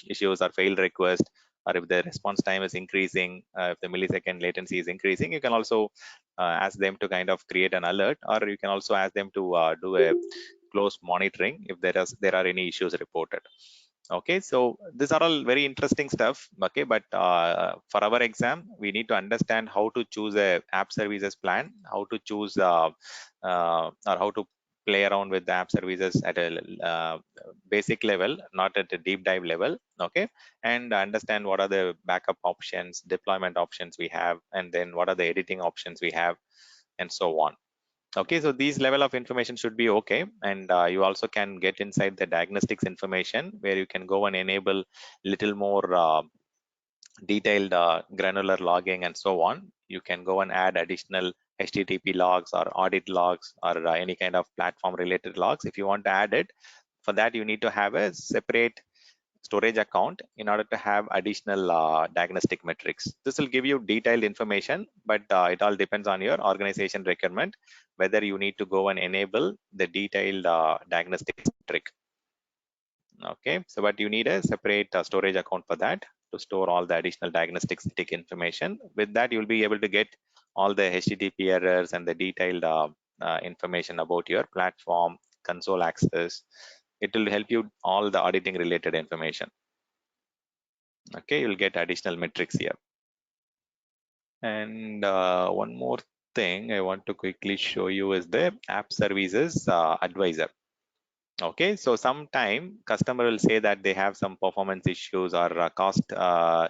issues or failed request, or if the response time is increasing, if the millisecond latency is increasing, you can also ask them to kind of create an alert, or you can also ask them to do a close monitoring if there are any issues reported. Okay, so these are all very interesting stuff. Okay, but for our exam we need to understand how to choose a app services plan, how to choose or how to play around with the app services at a basic level, not at a deep dive level. Okay, and understand what are the backup options, deployment options we have, and then what are the editing options we have, and so on. Okay, so these level of information should be okay, and you also can get inside the diagnostics information where you can go and enable little more detailed granular logging and so on. You can go and add additional HTTP logs or audit logs or any kind of platform related logs if you want to add it. For that, you need to have a separate storage account in order to have additional diagnostic metrics. This will give you detailed information, but it all depends on your organization requirement, whether you need to go and enable the detailed diagnostic metric. Okay, so but you need a separate storage account for that to store all the additional diagnostic information. With that, you'll be able to get all the HTTP errors and the detailed information about your platform, console access. It will help you all the auditing related information. Okay, you'll get additional metrics here. And one more thing I want to quickly show you is the app services advisor. Okay, so sometime customer will say that they have some performance issues or cost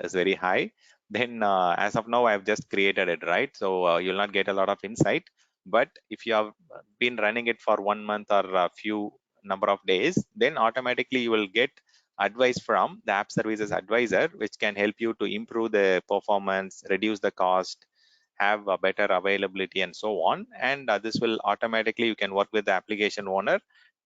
is very high. Then as of now, I've just created it, right? So you'll not get a lot of insight. But if you have been running it for 1 month or a few number of days, then automatically you will get advice from the app services advisor, which can help you to improve the performance, reduce the cost, have a better availability and so on. And this will automatically, you can work with the application owner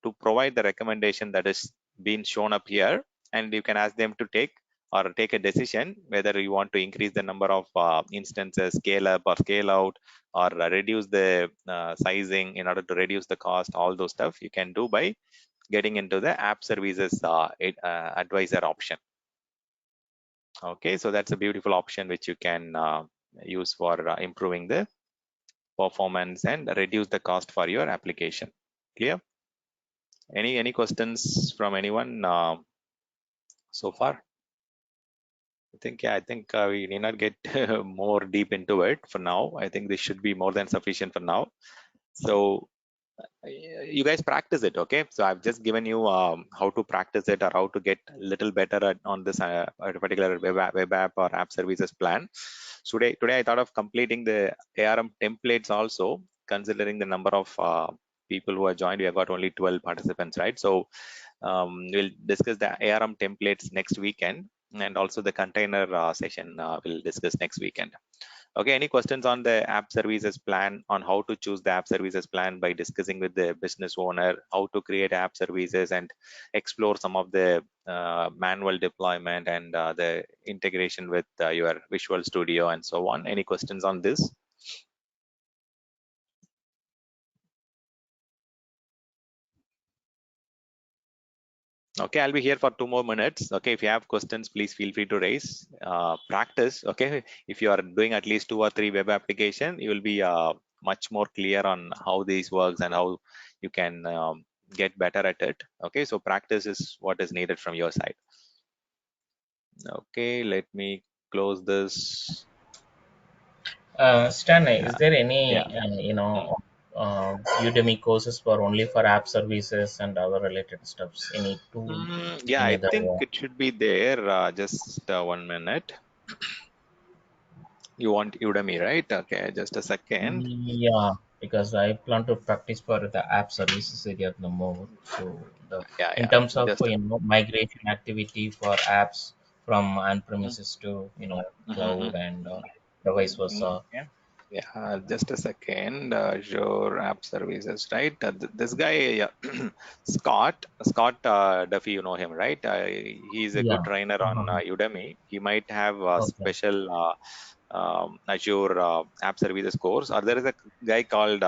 to provide the recommendation that is being shown up here, and you can ask them to take a decision whether you want to increase the number of instances, scale up or scale out, or reduce the sizing in order to reduce the cost. All those stuff you can do by getting into the app services advisor option. Okay, so that's a beautiful option which you can use for improving the performance and reduce the cost for your application. Clear? Any questions from anyone so far? I think we need not get more deep into it for now. I think this should be more than sufficient for now. So you guys practice it, okay? So I've just given you how to practice it or how to get a little better on this particular web app or app services plan. So today I thought of completing the ARM templates also, considering the number of people who are joined. We have got only 12 participants, right? So we'll discuss the ARM templates next weekend, and also the container session we'll discuss next weekend. Okay, any questions on the app services plan, on how to choose the app services plan by discussing with the business owner, how to create app services and explore some of the manual deployment and the integration with your Visual Studio and so on? Any questions on this? Okay, I'll be here for 2 more minutes. Okay, if you have questions, please feel free to raise. Practice. Okay, if you are doing at least 2 or 3 web application, you will be much more clear on how this works and how you can get better at it. Okay, so practice is what is needed from your side. Okay, let me close this. Stanley, Yeah, is there any yeah. Mm. Udemy courses for only for app services and other related stuffs? Yeah, Any I other? think it should be there. Just 1 minute. You want Udemy, right? Okay, just a second. Yeah, because I plan to practice for the app services area the more. So the Yeah, in yeah. terms of Just. migration activity for apps from on-premises to Mhm. cloud and the vice versa. Okay. Yeah, just a second. Azure App Services, right? This guy, Scott Duffy, you know him, right? He's a good Yeah. trainer on Uh-huh. Udemy. He might have a Okay. special Azure App Services course, or there is a guy called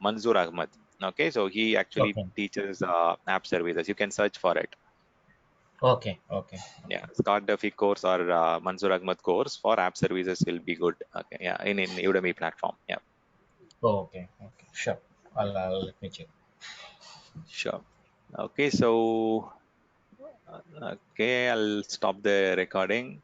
Manzoor Ahmad. Okay, so he actually Okay. teaches app services. You can search for it. Okay. Okay. Yeah, Okay. Scott Duffy course or Mansoor Ahmad course for app services will be good. Okay, yeah, in Udemy platform. Yeah, Oh, okay. Okay. Sure. I'll let me check. sure. Okay, so okay, I'll stop the recording.